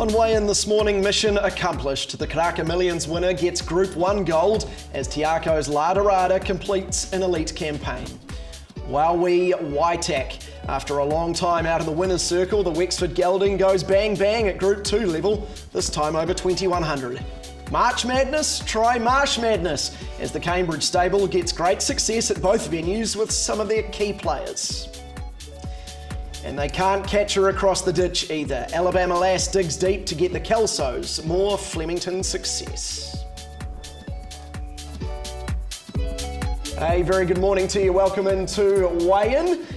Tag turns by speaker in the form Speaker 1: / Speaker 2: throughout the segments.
Speaker 1: On weigh-in this morning, mission accomplished. The Karaka Millions winner gets Group 1 gold as Tiaka's Ladarada completes an elite campaign. Wowee Waitak. After a long time out of the winner's circle, the Wexford Gelding goes bang bang at Group 2 level, this time over 2100. March Madness, try Marsh Madness, as the Cambridge stable gets great success at both venues with some of their key players. And they can't catch her across the ditch either. Alabama Lass digs deep to get the Kelsos more Flemington success. A very good morning to you. Welcome into Weigh-In.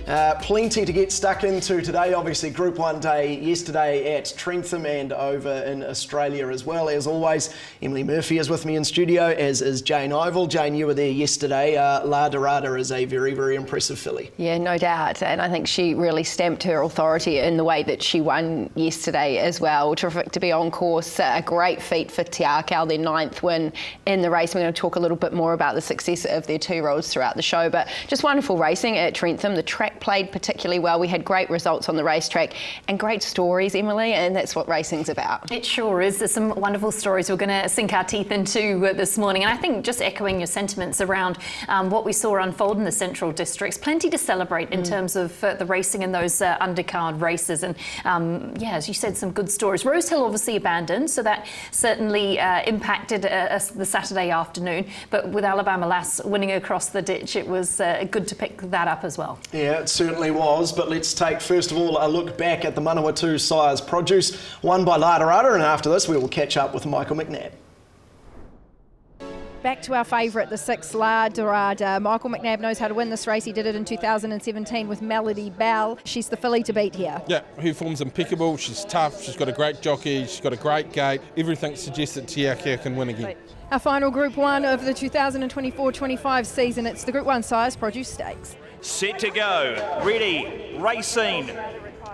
Speaker 1: Plenty to get stuck into today. Obviously, Group 1 day yesterday at Trentham and over in Australia as well. As always, Emily Murphy is with me in studio, as is Jayne Ivell. Jayne, you were there yesterday. Ladarada is a very, very impressive filly. Yeah, no doubt. And I think she really stamped her authority in the way that she won yesterday as well. Terrific to be on course. A great feat for Tiaka, their 9th win in the race. We're going to talk a little bit more about the success of their two-year-olds throughout the show, but just wonderful racing at Trentham. The track played particularly well. We had great results on the racetrack and great stories, Emily, and that's what racing's about.
Speaker 2: It sure is. There's some wonderful stories we're going to sink our teeth into this morning, and I think just echoing your sentiments around what we saw unfold in the Central Districts, plenty to celebrate in terms of the racing in those undercard races, and yeah, as you said, some good stories. Rosehill obviously abandoned, so that certainly impacted the Saturday afternoon, but with Alabama Lass winning across the ditch, it was good to pick that up as well.
Speaker 1: Yeah, it certainly was, but let's take first of all a look back at the Manawatu Sires produce won by Ladarada, and after this we will catch up with Michael McNab.
Speaker 3: Back to our favourite, the 6 Ladarada. Michael McNab knows how to win this race. He did it in 2017 with Melody Bell. She's the filly to beat here.
Speaker 4: Yeah, her form's impeccable. She's tough. She's got a great jockey. She's got a great gait. Everything suggests that Tiaka can win again.
Speaker 3: Our final Group 1 of the 2024-25 season. It's the Group 1 Sires Produce Stakes.
Speaker 5: Set to go, ready, racing,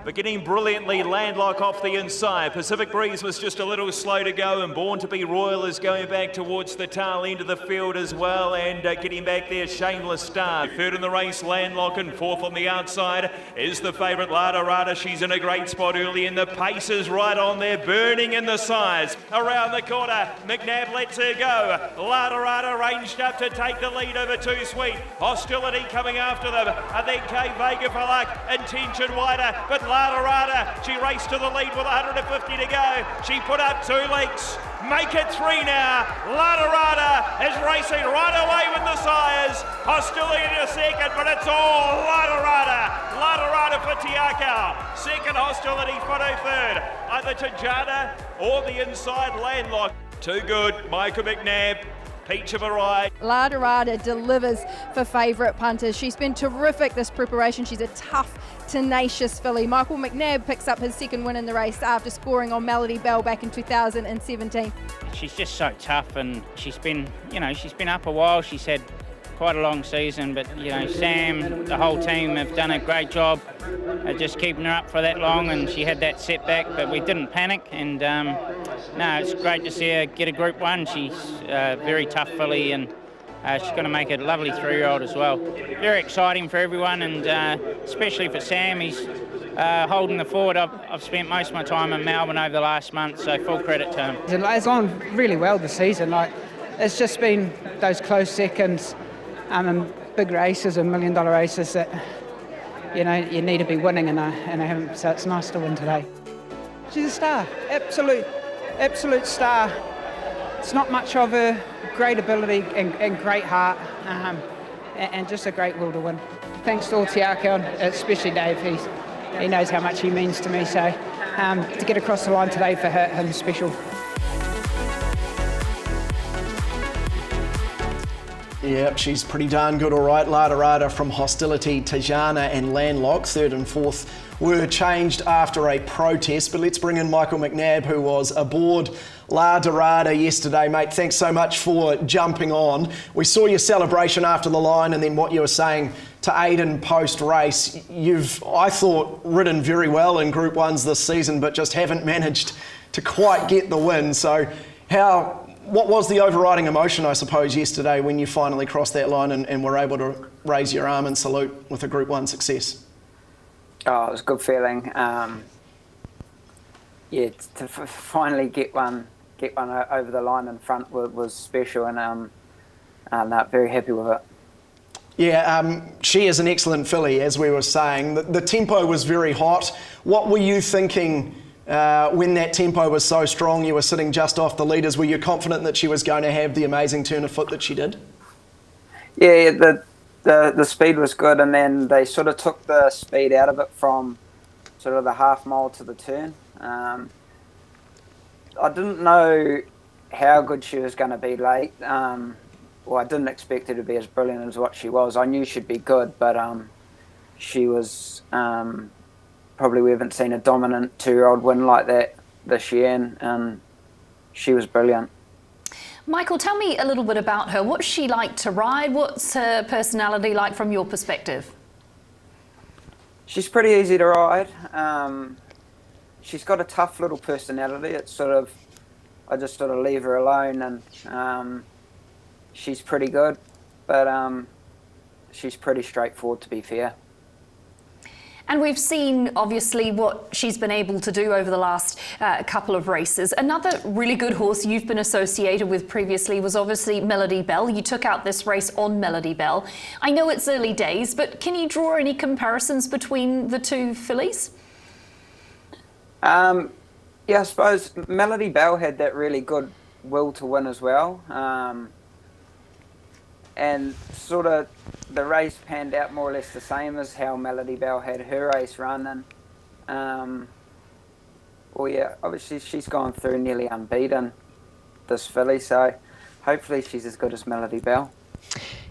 Speaker 5: beginning brilliantly, Landlock off the inside. Pacific Breeze was just a little slow to go, and Born to be Royal is going back towards the tail end of the field as well, and getting back there, Shameless Star. Third in the race, Landlock, and fourth on the outside is the favourite Ladarada. She's in a great spot early, and the pace is right on there, burning in the size. Around the corner, McNab lets her go. Ladarada ranged up to take the lead over Too Sweet. Hostility coming after them. I think K Vega for luck, Intention wider, but Ladarada, she raced to the lead with 150 to go. She put up 2 lengths. Make it 3 now. Ladarada is racing right away with the Sires. Hostility in a second, but it's all Ladarada. Ladarada for Tiaka. Second, Hostility for third. Either Tajada or the inside Landlock. Too good. Michael McNab. Peach of a ride.
Speaker 3: Ladarada delivers for favourite punters. She's been terrific this preparation. She's a tough, tenacious filly. Michael McNab picks up his 2nd win in the race after scoring on Melody Bell back in 2017.
Speaker 6: She's just so tough, and she's been up a while. She's had quite a long season, but Sam, the whole team have done a great job at just keeping her up for that long, and she had that setback, but we didn't panic, and no, it's great to see her get a Group 1. She's a very tough filly, and she's going to make a lovely 3-year-old as well. Very exciting for everyone, and especially for Sam. He's holding the forward. I've spent most of my time in Melbourne over the last month, so full credit to him.
Speaker 7: It's gone really well this season. It's just been those close seconds in big races and $1 million races that you need to be winning, and I haven't. So it's nice to win today. She's a star, absolute star. It's not much of her. Great ability and great heart, and just a great will to win. Thanks to all Tiaka, especially Dave. He knows how much he means to me. So to get across the line today for him special.
Speaker 1: Yep, she's pretty darn good, all right. Ladarada from Hostility, Tajana and Landlock. 3rd and 4th were changed after a protest. But let's bring in Michael McNab, who was aboard Ladarada yesterday. Mate, thanks so much for jumping on. We saw your celebration after the line, and then what you were saying to Aidan post-race. You've, I thought, ridden very well in Group 1s this season, but just haven't managed to quite get the win. So what was the overriding emotion, I suppose, yesterday when you finally crossed that line and were able to raise your arm and salute with a Group 1 success?
Speaker 8: Oh, it was a good feeling. yeah, to finally get one over the line in front was special, and I'm very happy with it.
Speaker 1: Yeah, she is an excellent filly, as we were saying. The tempo was very hot. What were you thinking when that tempo was so strong? You were sitting just off the leaders. Were you confident that she was going to have the amazing turn of foot that she did?
Speaker 8: Yeah, the speed was good, and then they sort of took the speed out of it from sort of the half mile to the turn. I didn't know how good she was going to be late. Well, I didn't expect her to be as brilliant as what she was. I knew she'd be good, but she was probably, we haven't seen a dominant 2-year-old win like that this year, and she was brilliant.
Speaker 2: Michael, tell me a little bit about her. What's she like to ride? What's her personality like from your perspective?
Speaker 8: She's pretty easy to ride. She's got a tough little personality. It's sort of, I just sort of leave her alone, and she's pretty good, but she's pretty straightforward, to be fair.
Speaker 2: And we've seen, obviously, what she's been able to do over the last couple of races. Another really good horse you've been associated with previously was obviously Melody Bell. You took out this race on Melody Bell. I know it's early days, but can you draw any comparisons between the two fillies?
Speaker 8: Yeah, I suppose Melody Bell had that really good will to win as well. And sort of the race panned out more or less the same as how Melody Bell had her race run. And, well, yeah, obviously she's gone through nearly unbeaten, this filly, so hopefully she's as good as Melody Bell.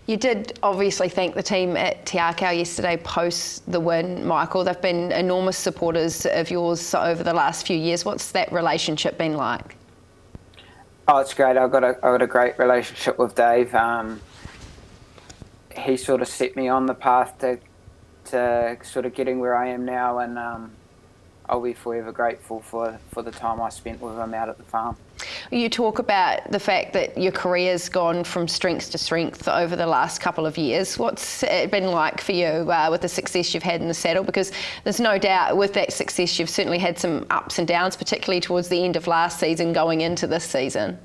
Speaker 9: You did obviously thank the team at Tiaka yesterday post the win, Michael. They've been enormous supporters of yours over the last few years. What's that relationship been like?
Speaker 8: Oh, it's great. I've got a great relationship with Dave. He sort of set me on the path to sort of getting where I am now, and I'll be forever grateful for the time I spent with him out at the farm.
Speaker 9: You talk about the fact that your career's gone from strength to strength over the last couple of years. What's it been like for you with the success you've had in the saddle? Because there's no doubt with that success you've certainly had some ups and downs, particularly towards the end of last season going into this season.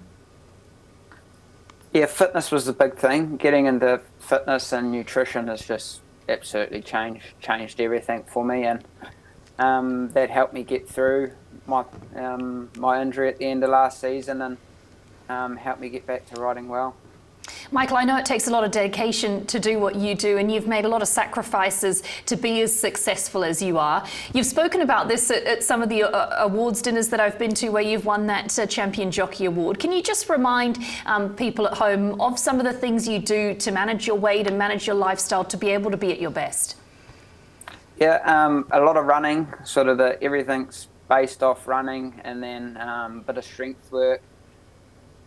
Speaker 8: Yeah, fitness was the big thing. Getting into fitness and nutrition has just absolutely changed everything for me, and that helped me get through my injury at the end of last season, and helped me get back to riding well.
Speaker 2: Michael, I know it takes a lot of dedication to do what you do, and you've made a lot of sacrifices to be as successful as you are. You've spoken about this at some of the awards dinners that I've been to where you've won that Champion Jockey Award. Can you just remind people at home of some of the things you do to manage your weight and manage your lifestyle to be able to be at your best?
Speaker 8: Yeah, a lot of running, sort of everything's based off running, and then a bit of strength work.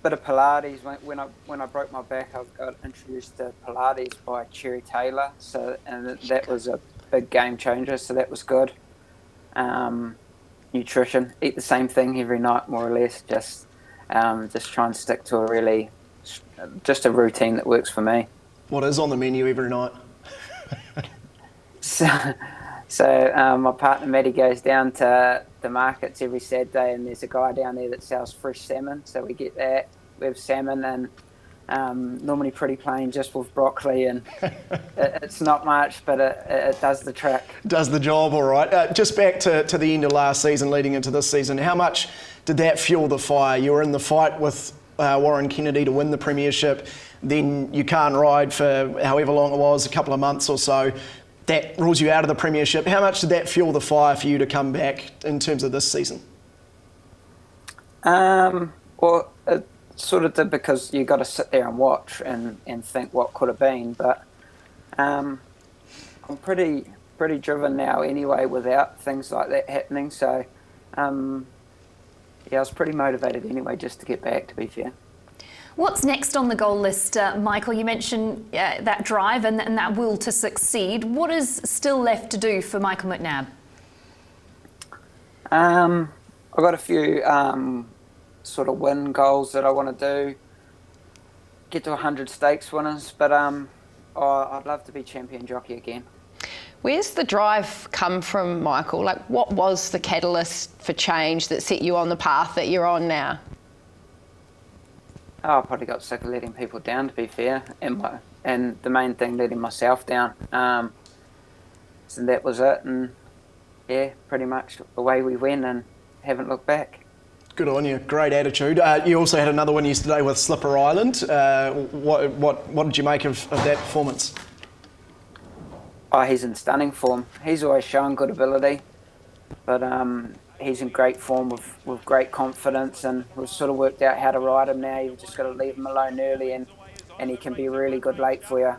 Speaker 8: Bit of Pilates. When I broke my back, I got introduced to Pilates by Cherry Taylor, and that was a big game changer. So that was good. Nutrition, eat the same thing every night, more or less. Just try and stick to a routine that works for me.
Speaker 1: What is on the menu every night?
Speaker 8: So my partner Maddie goes down to the markets every Saturday, and there's a guy down there that sells fresh salmon. So we get that. We have salmon, and normally pretty plain, just with broccoli, and it's not much, but it does the trick.
Speaker 1: Does the job, all right. Just back to the end of last season, leading into this season, how much did that fuel the fire? You were in the fight with Warren Kennedy to win the premiership, then you can't ride for however long it was, a couple of months or so. That rules you out of the premiership. How much did that fuel the fire for you to come back in terms of this season?
Speaker 8: Well, it sort of did, because you got to sit there and watch and think what could have been. But I'm pretty driven now anyway without things like that happening. So yeah, I was pretty motivated anyway just to get back, to be fair.
Speaker 2: What's next on the goal list, Michael? You mentioned that drive and that will to succeed. What is still left to do for Michael McNab?
Speaker 8: I've got a few sort of win goals that I want to do. Get to 100 stakes winners, but I'd love to be champion jockey again.
Speaker 9: Where's the drive come from, Michael? Like, what was the catalyst for change that set you on the path that you're on now?
Speaker 8: Oh, I probably got sick of letting people down, to be fair, and the main thing, letting myself down. So that was it, and yeah, pretty much away we went and haven't looked back.
Speaker 1: Good on you, great attitude. You also had another one yesterday with Slipper Island. What did you make of that performance?
Speaker 8: Oh, he's in stunning form. He's always shown good ability, but he's in great form with great confidence, and we've sort of worked out how to ride him now. You've just got to leave him alone early, and he can be really good late for you.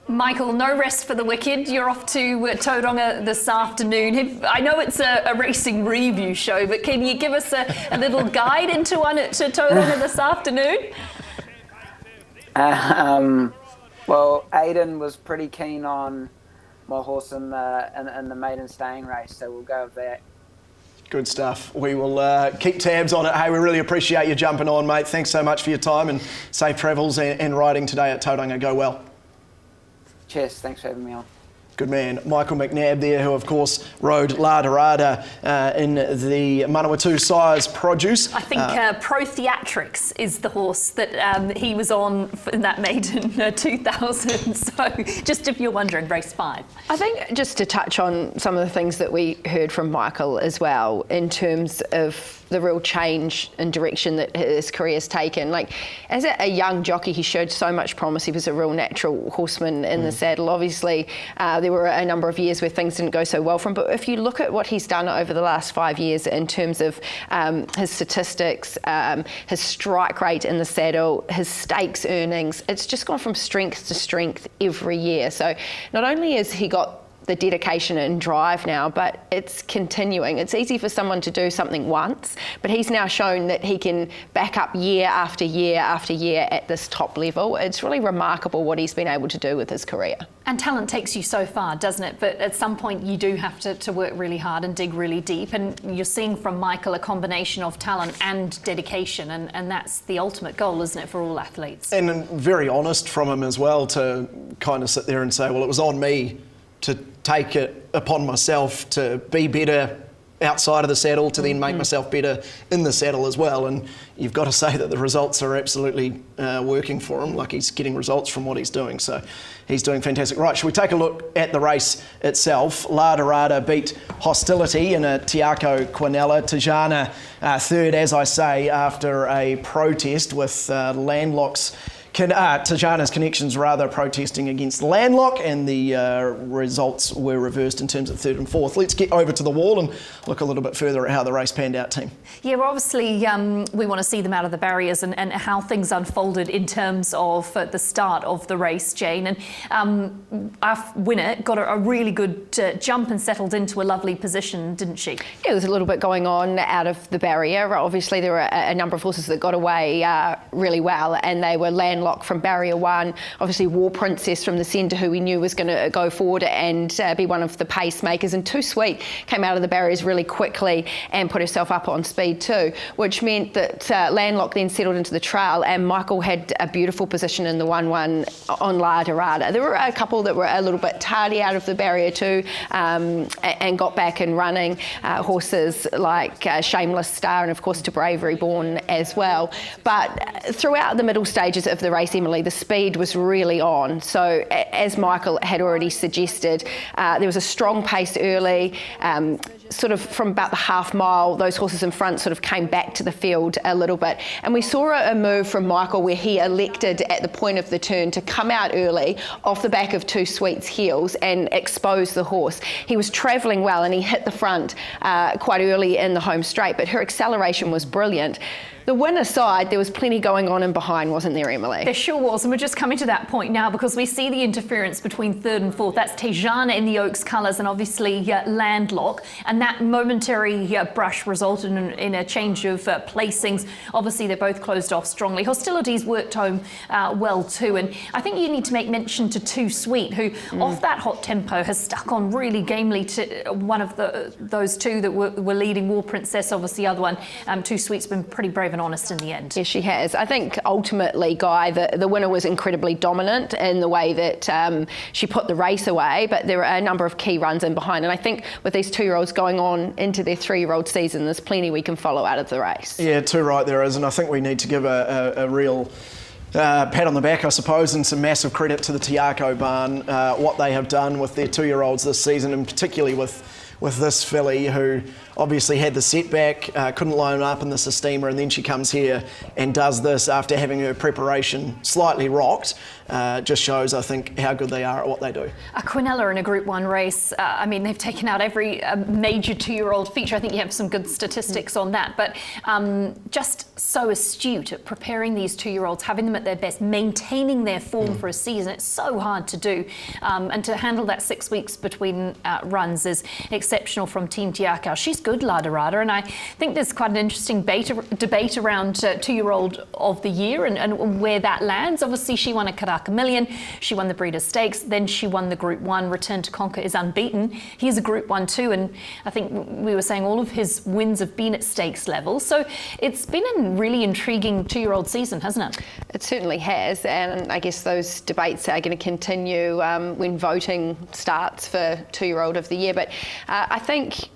Speaker 2: Michael, no rest for the wicked. You're off to Tauranga this afternoon. I know it's a racing review show, but can you give us a little guide into one to Tauranga this afternoon?
Speaker 8: Well, Aidan was pretty keen on my horse in the maiden staying race, so we'll go with that.
Speaker 1: Good stuff. We will keep tabs on it. Hey, we really appreciate you jumping on, mate. Thanks so much for your time, and safe travels and riding today at Tauranga. Go well.
Speaker 8: Cheers, thanks for having me on.
Speaker 1: Good man. Michael McNab there, who of course rode La Dorada in the Manawatu Sires Produce.
Speaker 2: I think Pro Theatrics is the horse that he was on in that maiden 2000. So just if you're wondering, race 5.
Speaker 9: I think just to touch on some of the things that we heard from Michael as well, in terms of the real change in direction that his career's taken. Like, as a young jockey, he showed so much promise. He was a real natural horseman in the saddle. Obviously, there were a number of years where things didn't go so well for him. But if you look at what he's done over the last 5 years in terms of his statistics, his strike rate in the saddle, his stakes earnings, it's just gone from strength to strength every year. So not only has he got the dedication and drive now, but it's continuing. It's easy for someone to do something once, but he's now shown that he can back up year after year after year at this top level. It's really remarkable what he's been able to do with his career.
Speaker 2: And talent takes you so far, doesn't it? But at some point you do have to work really hard and dig really deep, and you're seeing from Michael a combination of talent and dedication, and that's the ultimate goal, isn't it, for all athletes?
Speaker 1: And very honest from him as well, to kind of sit there and say, well, it was on me to take it upon myself to be better outside of the saddle, to then make myself better in the saddle as well. And you've got to say that the results are absolutely working for him. Like, he's getting results from what he's doing. So he's doing fantastic. Right, shall we take a look at the race itself? La Dorada beat Hostility in a Tiaka Quinella. Tijana third, as I say, after a protest with Landlock's Tajana's connections rather protesting against Landlock, and the results were reversed in terms of third and fourth. Let's get over to the wall and look a little bit further at how the race panned out, team.
Speaker 2: Yeah, well, obviously we want to see them out of the barriers and how things unfolded in terms of the start of the race, Jayne. And our winner got a really good jump and settled into a lovely position, didn't she? Yeah,
Speaker 9: there was a little bit going on out of the barrier. Obviously, there were a number of horses that got away really well, and they were Landlock from barrier 1, obviously War Princess from the centre, who we knew was going to go forward and be one of the pacemakers, and Too Sweet came out of the barriers really quickly and put herself up on speed too, which meant that Landlock then settled into the trail, and Michael had a beautiful position in the 1-1 on La Dorada. There were a couple that were a little bit tardy out of the barrier too, and got back and running, horses like Shameless Star and of course To Bravery Born as well. But throughout the middle stages of the race, Emily, the speed was really on. So as Michael had already suggested, there was a strong pace early, sort of from about the half mile, those horses in front sort of came back to the field a little bit. And we saw a move from Michael where he elected at the point of the turn to come out early off the back of Too Sweet's heels and expose the horse. He was travelling well and he hit the front quite early in the home straight, but her acceleration was brilliant. The winner side, there was plenty going on in behind, wasn't there, Emily?
Speaker 2: There sure was, and we're just coming to that point now because we see the interference between third and fourth. That's Tijana in the Oaks colours and obviously Landlock, and that momentary brush resulted in a change of placings. Obviously, they're both closed off strongly. Hostilities worked home well too, and I think you need to make mention to Too Sweet, who off that hot tempo has stuck on really gamely to one of those two that were leading. War Princess, obviously the other one. Too Sweet's been pretty brave and honest in the end.
Speaker 9: Yes, she has. I think ultimately, Guy, the winner was incredibly dominant in the way that she put the race away, but there are a number of key runs in behind. And I think with these 2-year-olds going on into their 3-year-old season, there's plenty we can follow out of the race.
Speaker 1: Yeah, too right there is. And I think we need to give a real pat on the back, I suppose, and some massive credit to the Tiaka barn, what they have done with their 2-year-olds this season, and particularly with this filly who obviously had the setback, couldn't line up in the Sistema, and then she comes here and does this after having her preparation slightly rocked. Just shows, I think, how good they are at what they do.
Speaker 2: A Quinella in a Group 1 race, I mean, they've taken out every major 2-year-old feature. I think you have some good statistics on that, but just so astute at preparing these 2-year-olds, having them at their best, maintaining their form for a season. It's so hard to do, and to handle that 6 weeks between runs is exceptional from Team Tiaka. She's good, Ladarada, and I think there's quite an interesting debate around 2-year-old of the year and where that lands. Obviously, she won a Codigo Million, she won the Breeders' Stakes, then she won the Group 1. Return to Conquer is unbeaten. He's a Group 1 too, and I think we were saying all of his wins have been at stakes level. So it's been a really intriguing 2-year-old season, hasn't it?
Speaker 9: It certainly has, and I guess those debates are going to continue when voting starts for 2-year-old of the year. But I think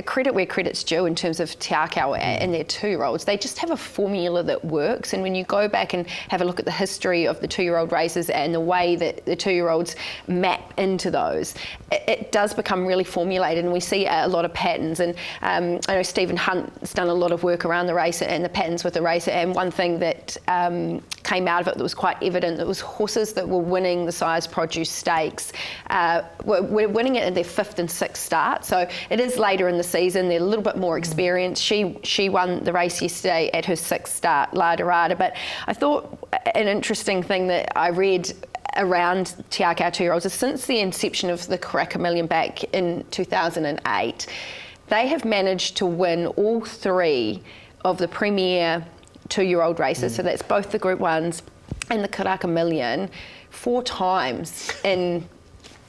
Speaker 9: credit where credit's due in terms of Tiaka and their 2-year-olds. They just have a formula that works, and when you go back and have a look at the history of the 2-year-old races and the way that the 2-year-olds map into those, it does become really formulated, and we see a lot of patterns. And I know Stephen Hunt's done a lot of work around the race and the patterns with the race, and one thing that came out of it that was quite evident, that was horses that were winning the Sires Produce Stakes were winning it in their 5th and 6th start. So it is later in the season, they're a little bit more experienced. She won the race yesterday at her 6th start, Ladarada. But I thought an interesting thing that I read around Tiaka 2-year-olds is since the inception of the Codigo Million back in 2008, they have managed to win all 3 of the premier 2-year-old races. So that's both the Group 1s and the Codigo Million 4 times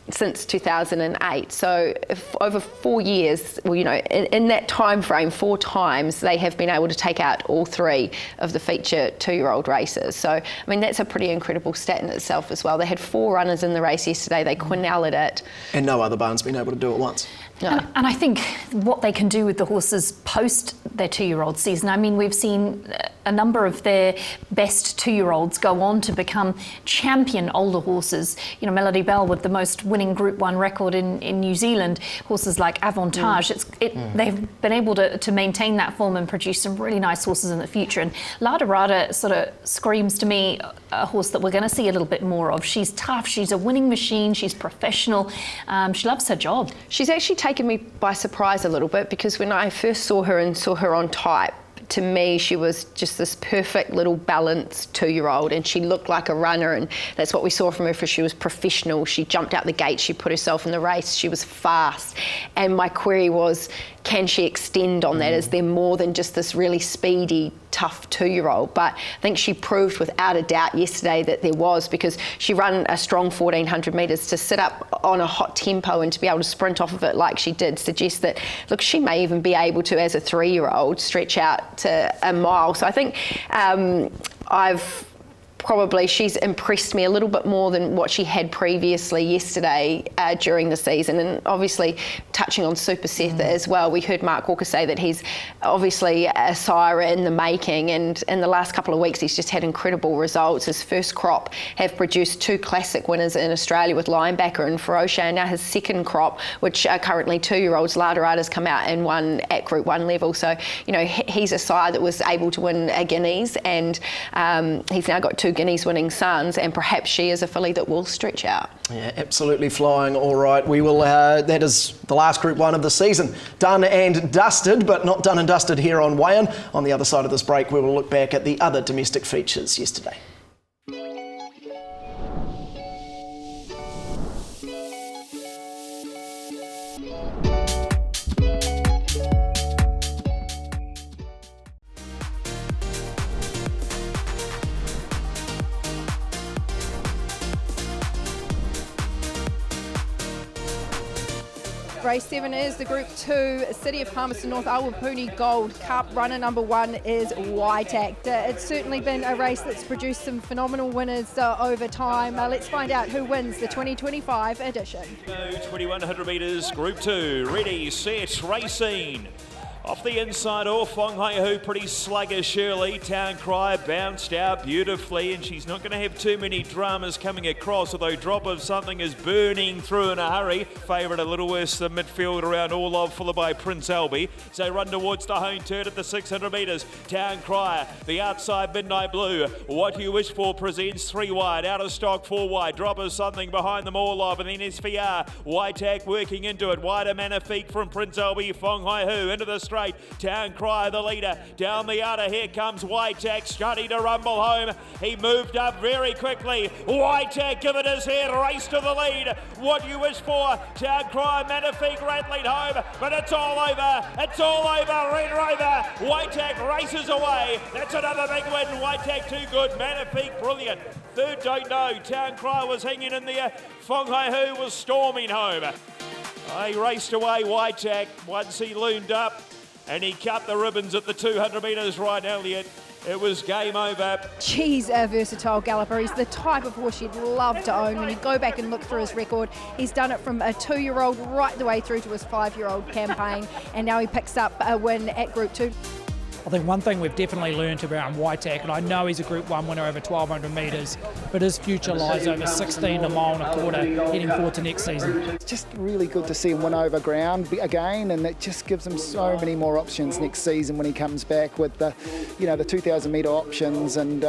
Speaker 9: since 2008. So over 4 years, well, you know, in that time frame, 4 times they have been able to take out all 3 of the feature 2-year-old races. So I mean, that's a pretty incredible stat in itself as well. They had 4 runners in the race yesterday. They Quinella'd it,
Speaker 1: and no other barn's been able to do it once.
Speaker 9: No.
Speaker 2: And I think what they can do with the horses post their 2-year-old season, I mean, we've seen a number of their best 2-year-olds go on to become champion older horses. You know, Melody Bell with the most winning Group 1 record in New Zealand, horses like Avantage. They've been able to maintain that form and produce some really nice horses in the future. And Ladarada sort of screams to me a horse that we're going to see a little bit more of. She's tough, she's a winning machine, she's professional, she loves her job.
Speaker 9: She's actually taken me by surprise a little bit, because when I first saw her and saw her on type, to me she was just this perfect little balanced 2-year-old, and she looked like a runner, and that's what we saw from her, for she was professional. She jumped out the gate, she put herself in the race, she was fast. And my query was, can she extend on that? Is there more than just this really speedy, tough 2-year-old? But I think she proved without a doubt yesterday that there was, because she ran a strong 1,400 metres. To sit up on a hot tempo and to be able to sprint off of it like she did suggests that, look, she may even be able to, as a 3-year-old, stretch out to a mile. So I think she's impressed me a little bit more than what she had previously yesterday during the season. And obviously, touching on Super Seth as well, we heard Mark Walker say that he's obviously a sire in the making, and in the last couple of weeks he's just had incredible results. His first crop have produced 2 classic winners in Australia with Linebacker and Ferocia, and now his second crop, which are currently 2-year-olds, Ladarada's come out and won at Group 1 level. So, you know, he's a sire that was able to win a Guineas, and he's now got 2 Guineas winning sons, and perhaps she is a filly that will stretch out.
Speaker 1: Yeah, absolutely flying. All right, we will. That is the last Group 1 of the season. Done and dusted, but not done and dusted here on Weigh In. On the other side of this break, we will look back at the other domestic features yesterday.
Speaker 3: Race 7 is the Group 2 City of Palmerston North Awapuni Gold Cup. Runner number 1 is Waitak. It's certainly been a race that's produced some phenomenal winners over time. Let's find out who wins the 2025 edition.
Speaker 5: 2100 metres, Group 2, ready, set, racing. Off the inside off, Whanghaihu pretty sluggish early. Town Cry bounced out beautifully, and she's not going to have too many dramas coming across, although Drop of Something is burning through in a hurry. Favourite a little worse than midfield around Orlov, followed by Prince Albie. So run towards the home turn at the 600 metres. Town Cry, the outside Midnight Blue. What You Wish For presents 3 wide, out of stock 4 wide. Drop of Something behind them, Orlov, and then SVR. Waitak working into it. Wider Magnifique from Prince Albie. Whanghaihu into the straight. Town Cry the leader. Down the outer, here comes Waitak, starting to rumble home. He moved up very quickly. Waitak, give it his head, race to the lead. What You Wish For, Town Cry, Magnifique rattling home, but it's all over. It's all over, Red Rover. Waitak races away. That's another big win. Waitak too good, Magnifique brilliant. Third, don't know. Town Cry was hanging in there. Whanghaihu was storming home. He raced away, Waitak, once he loomed up. And he cut the ribbons at the 200 metres, right, Elliot. It was game over.
Speaker 3: She's a versatile galloper. He's the type of horse you'd love to own. When you go back and look through his record, he's done it from a 2-year-old right the way through to his 5-year-old campaign, and now he picks up a win at Group 2.
Speaker 10: I think one thing we've definitely learned around Waitak, and I know he's a Group 1 winner over 1,200 metres, but his future lies over 16 a mile and a quarter heading forward to next season.
Speaker 11: It's just really good to see him win over ground again, and it just gives him so many more options next season when he comes back with the 2,000 metre options. And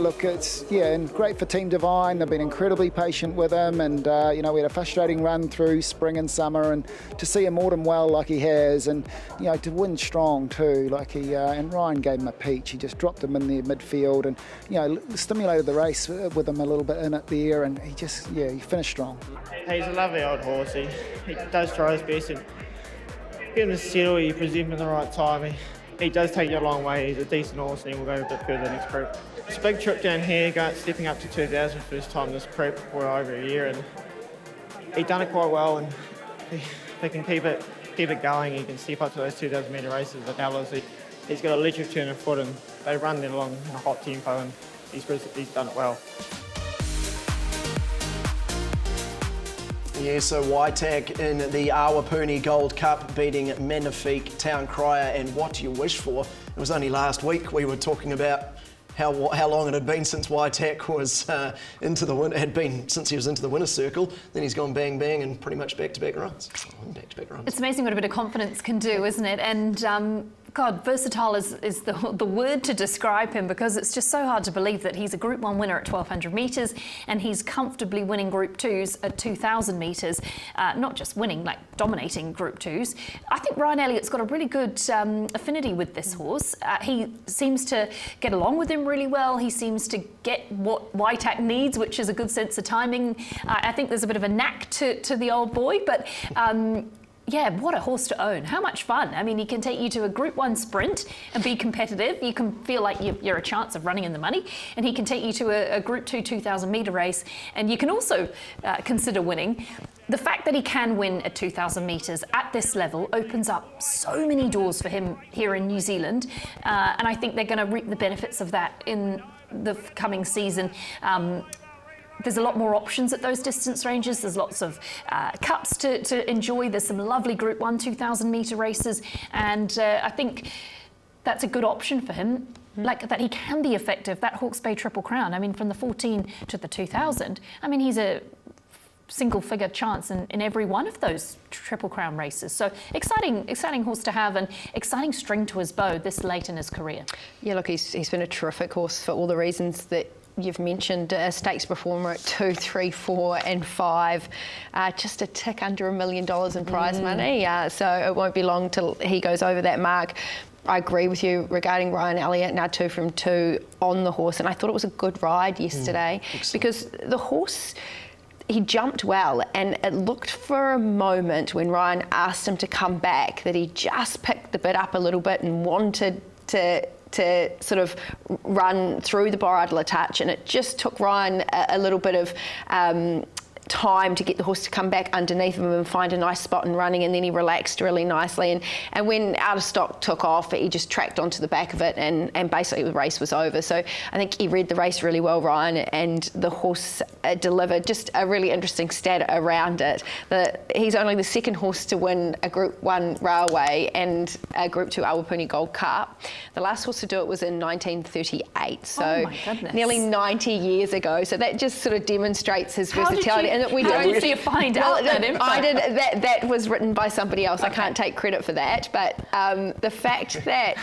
Speaker 11: look, it's and great for Team Divine. They've been incredibly patient with him, and we had a frustrating run through spring and summer, and to see him autumn well like he has, and to win strong too, and Ryan gave him a peach. He just dropped him in the midfield and, stimulated the race with him a little bit in it there, and he just, he finished strong.
Speaker 12: He's a lovely old horse. He does try his best, and get him to settle, you present him in the right time. He does take you a long way. He's a decent horse, and he will go a bit further next prep. It's a big trip down here, stepping up to 2,000 first time this prep for over a year, and he done it quite well, and they can keep it going. He can step up to those 2,000 metre races at Ellis. He's got an electric turn of foot, and they run it along in a hot tempo, and he's done it well.
Speaker 1: Yeah, so Waitak in the Awapuni Gold Cup beating Magnifique, Town Crier and What You Wish For. It was only last week we were talking about how long it had been since Waitak was since he was into the winner's circle. Then he's gone bang bang and pretty much back-to-back runs.
Speaker 2: It's amazing what a bit of confidence can do, isn't it? And God, versatile is the word to describe him, because it's just so hard to believe that he's a Group 1 winner at 1,200 metres and he's comfortably winning Group 2s at 2,000 metres. Not just winning, like dominating Group 2s. I think Ryan Elliott's got a really good affinity with this horse. He seems to get along with him really well. He seems to get what Waitak needs, which is a good sense of timing. I think there's a bit of a knack to the old boy, but what a horse to own. How much fun. I mean, he can take you to a Group 1 sprint and be competitive. You can feel like you're a chance of running in the money. And he can take you to a Group 2 2,000 metre race. And you can also consider winning. The fact that he can win at 2,000 metres at this level opens up so many doors for him here in New Zealand. And I think they're going to reap the benefits of that in the coming season. There's a lot more options at those distance ranges. There's lots of cups to enjoy. There's some lovely Group 1 2,000 metre races. And I think that's a good option for him. Like that he can be effective. That Hawke's Bay Triple Crown, I mean, from the 14 to the 2,000, I mean, he's a single figure chance in every one of those Triple Crown races. So exciting horse to have, and exciting string to his bow this late in his career.
Speaker 9: Yeah, look, he's been a terrific horse for all the reasons that you've mentioned. A stakes performer at 2, 3, 4 and 5, just a tick under $1 million in prize money, so it won't be long till he goes over that mark. I agree with you regarding Ryan Elliott, now 2 from 2 on the horse, and I thought it was a good ride yesterday because the horse, he jumped well, and it looked for a moment when Ryan asked him to come back that he just picked the bit up a little bit and wanted to sort of run through the bridle a touch, and it just took Ryan a little bit of time to get the horse to come back underneath him and find a nice spot and running, and then he relaxed really nicely, and when Out of Stock took off, he just tracked onto the back of it, and basically the race was over. So I think he read the race really well, Ryan, and the horse delivered. Just a really interesting stat around it, that he's only the second horse to win a Group 1 Railway and a Group 2 Awapuni Gold Cup. The last horse to do it was in 1938, so nearly 90 years ago. So that just sort of demonstrates his versatility.
Speaker 2: How did you find out that info?
Speaker 9: I did. That was written by somebody else. I can't take credit for that. But the fact that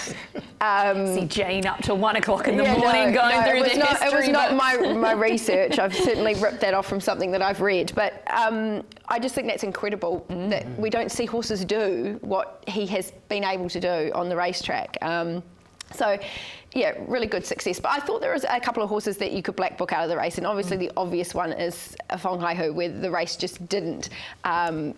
Speaker 2: see Jayne up till 1 o'clock in the morning going through the history.
Speaker 9: It was not my research. I've certainly ripped that off from something that I've read. But I just think that's incredible that we don't see horses do what he has been able to do on the racetrack. So, yeah, really good success. But I thought there was a couple of horses that you could black book out of the race, and obviously the obvious one is Whanghaihu, where the race just didn't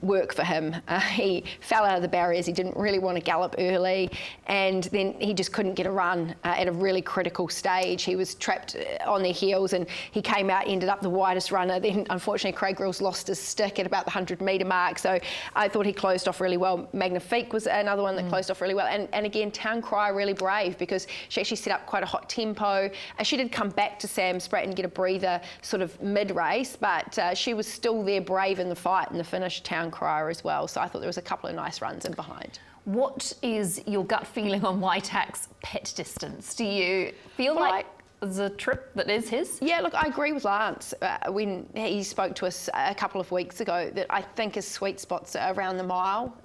Speaker 9: work for him. He fell out of the barriers, he didn't really want to gallop early, and then he just couldn't get a run at a really critical stage. He was trapped on their heels, and he came out, ended up the widest runner. Then, unfortunately, Craig Grills lost his stick at about the 100-metre mark, so I thought he closed off really well. Magnifique was another one that closed off really well, and again, Town Cry really brave, because she actually set up quite a hot tempo. She did come back to Sam Spratt and get a breather sort of mid-race, but she was still there brave in the fight, and the finish, Town Crier as well. So I thought there was a couple of nice runs in behind.
Speaker 2: What is your gut feeling on Waitak's pet distance? Do you feel like there's a trip that is his? Yeah, look, I agree with Lance when he spoke to us a couple of weeks ago, that I think his sweet spot's around the mile.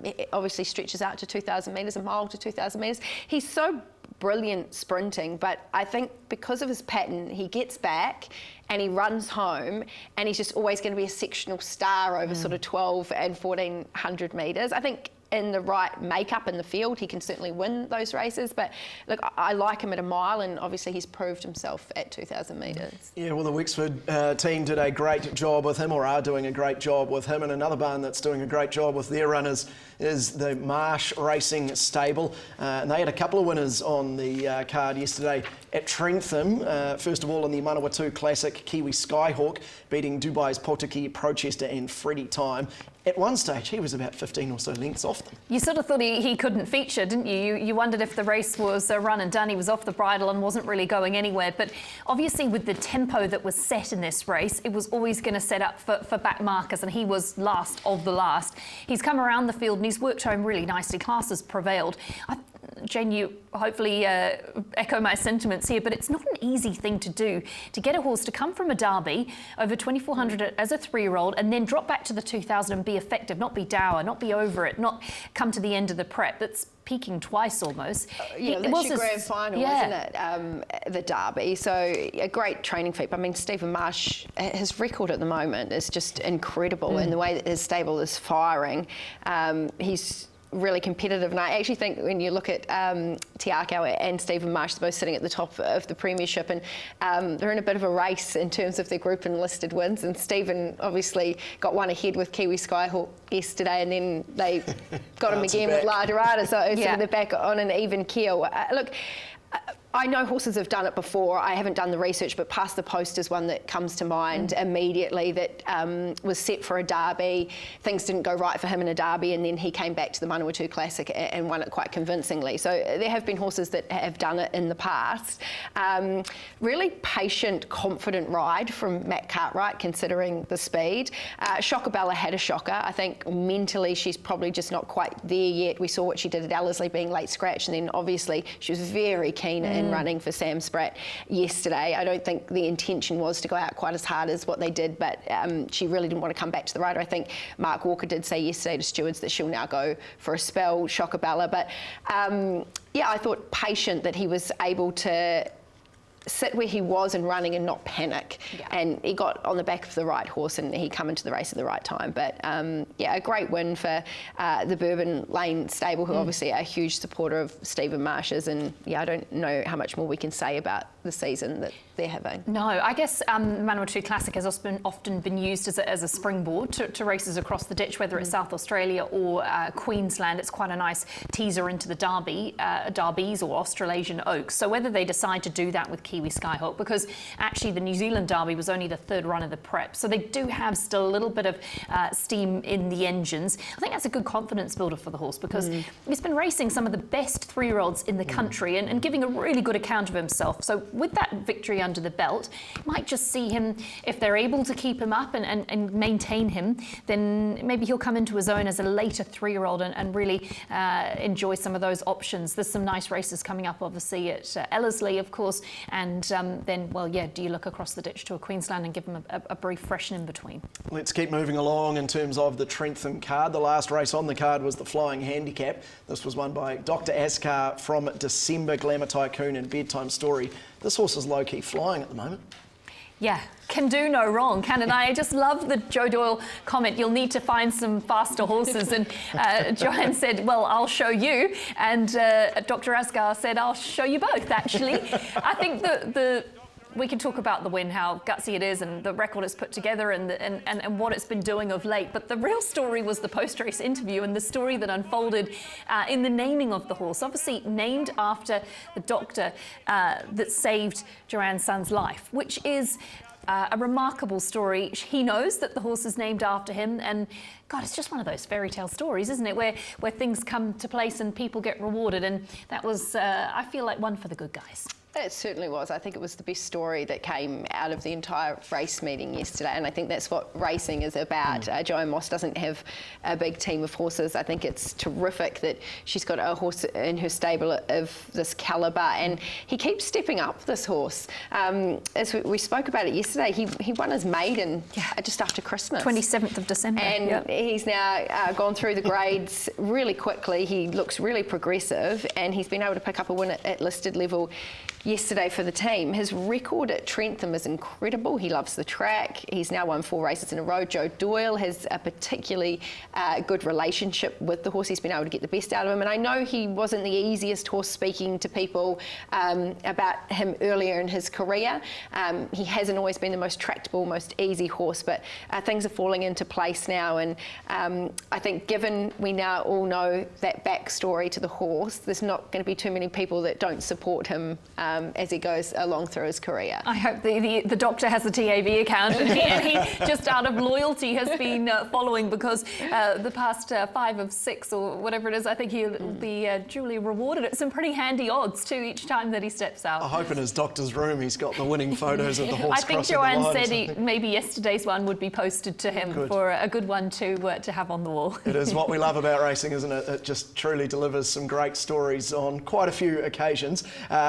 Speaker 2: It obviously stretches out to 2,000 metres, a mile to 2,000 metres. He's so brilliant sprinting, but I think because of his pattern, he gets back and he runs home, and he's just always going to be a sectional star over sort of 12 and 1,400 metres. I think in the right makeup in the field, he can certainly win those races. But look, I like him at a mile, and obviously he's proved himself at 2,000 metres.
Speaker 1: Yeah, well, the Wexford team did a great job with him, or are doing a great job with him, and another barn that's doing a great job with their runners is the Marsh Racing Stable. And they had a couple of winners on the card yesterday at Trentham. First of all, in the Manawatu Classic, Kiwi Skyhawk beating Dubai's Potiki, Prochester and Freddie Time. At one stage, he was about 15 or so lengths off them.
Speaker 2: You sort of thought he couldn't feature, didn't you? You wondered if the race was a run and done. He was off the bridle and wasn't really going anywhere. But obviously, with the tempo that was set in this race, it was always going to set up for back markers, and he was last of the last. He's come around the field and he's worked home really nicely. Class has prevailed. Jayne, you hopefully echo my sentiments here, but it's not an easy thing to do, to get a horse to come from a derby over 2,400 as a 3-year-old and then drop back to the 2,000 and be effective, not be dour, not be over it, not come to the end of the prep. That's peaking twice almost.
Speaker 9: Yeah, that's your grand final, isn't it? The derby. So a great training feat. I mean, Stephen Marsh, his record at the moment is just incredible in the way that his stable is firing. He's really competitive, and I actually think when you look at Tiaka and Stephen Marsh, they're both sitting at the top of the premiership, and they're in a bit of a race in terms of their group and listed wins, and Stephen obviously got one ahead with Kiwi Skyhawk yesterday, and then they got him again with La Dorada, so they're back on an even keel. Look, I know horses have done it before. I haven't done the research, but Past the Post is one that comes to mind immediately, that was set for a derby. Things didn't go right for him in a derby, and then he came back to the Manawatu Classic and won it quite convincingly. So there have been horses that have done it in the past. Really patient, confident ride from Matt Cartwright, considering the speed. Shockabella had a shocker. I think mentally she's probably just not quite there yet. We saw what she did at Ellerslie, being late scratch, and then obviously she was very keen in running for Sam Spratt yesterday. I don't think the intention was to go out quite as hard as what they did, but she really didn't want to come back to the rider. I think Mark Walker did say yesterday to stewards that she'll now go for a spell, Shockabella. But yeah, I thought patient, that he was able to sit where he was and running and not panic. And he got on the back of the right horse and he come into the race at the right time. But yeah, a great win for the Bourbon Lane stable, who obviously are a huge supporter of Stephen Marsh's. And yeah, I don't know how much more we can say about the season that they're having.
Speaker 2: No, I guess Manawatu Classic has often been used as a springboard to races across the ditch, whether it's South Australia or Queensland. It's quite a nice teaser into the derbies or Australasian Oaks. So whether they decide to do that with Kiwi Skyhawk, because actually the New Zealand Derby was only the third run of the prep. So they do have still a little bit of steam in the engines. I think that's a good confidence builder for the horse because he's been racing some of the best 3-year-olds in the country and giving a really good account of himself. So with that victory under the belt, might just see him, if they're able to keep him up and maintain him, then maybe he'll come into his own as a later 3-year-old and really enjoy some of those options. There's some nice races coming up, obviously, at Ellerslie, of course, and then, well, yeah, do you look across the ditch to a Queensland and give them a brief freshen in between?
Speaker 1: Let's keep moving along in terms of the Trentham card. The last race on the card was the Flying Handicap. This was won by Dr. Askar from December, Glamour Tycoon and Bedtime Story. This horse is low-key flying at the moment.
Speaker 2: Yeah, can do no wrong, can it? I just love the Joe Doyle comment, you'll need to find some faster horses. And Joanne said, well, I'll show you. And Dr. Askar said, I'll show you both, actually. I think we can talk about the win, how gutsy it is and the record it's put together and what it's been doing of late. But the real story was the post-race interview and the story that unfolded in the naming of the horse. Obviously named after the doctor that saved Joanne's son's life, which is a remarkable story. He knows that the horse is named after him, and God, it's just one of those fairy tale stories, isn't it? Where things come to place and people get rewarded. And that was, I feel like, one for the good guys.
Speaker 9: It certainly was. I think it was the best story that came out of the entire race meeting yesterday, and I think that's what racing is about. Joanne Moss doesn't have a big team of horses. I think it's terrific that she's got a horse in her stable of this calibre, and he keeps stepping up, this horse. As we spoke about it yesterday, he won his maiden just after Christmas.
Speaker 2: 27th of December.
Speaker 9: And he's now gone through the grades really quickly. He looks really progressive, and he's been able to pick up a win at listed level yesterday for the team. His record at Trentham is incredible. He loves the track. He's now won 4 races in a row. Joe Doyle has a particularly good relationship with the horse. He's been able to get the best out of him. And I know he wasn't the easiest horse speaking to people about him earlier in his career. He hasn't always been the most tractable, most easy horse, but things are falling into place now. And I think given we now all know that backstory to the horse, there's not going to be too many people that don't support him as he goes along through his career.
Speaker 2: I hope the doctor has a TAV account and he just out of loyalty has been following, because the past 5 of 6 or whatever it is, I think he'll be duly rewarded at some pretty handy odds too each time that he steps out.
Speaker 1: I hope in his doctor's room he's got the winning photos of the horse.
Speaker 2: I think Joanne said maybe yesterday's one would be posted to him for a good one to have on the wall.
Speaker 1: It is what we love about racing, isn't it? It just truly delivers some great stories on quite a few occasions.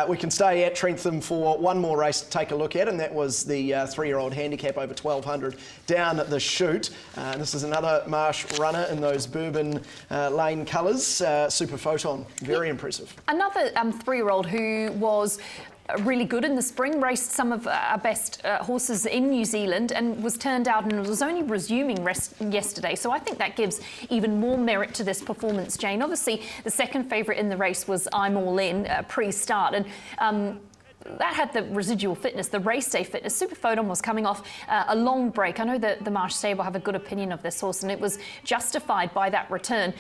Speaker 1: We can stay at Trentham for one more race to take a look at, and that was the 3-year-old handicap over 1200 down the chute. This is another Marsh runner in those Bourbon Lane colours. Super Photon, very impressive.
Speaker 2: Another 3-year-old who was really good in the spring, raced some of our best horses in New Zealand and was turned out and was only resuming rest yesterday. So I think that gives even more merit to this performance, Jayne. Obviously, the second favourite in the race was I'm All In pre-start, and that had the residual fitness, the race day fitness. Super Photon was coming off a long break. I know that the Marsh stable have a good opinion of this horse, and it was justified by that return.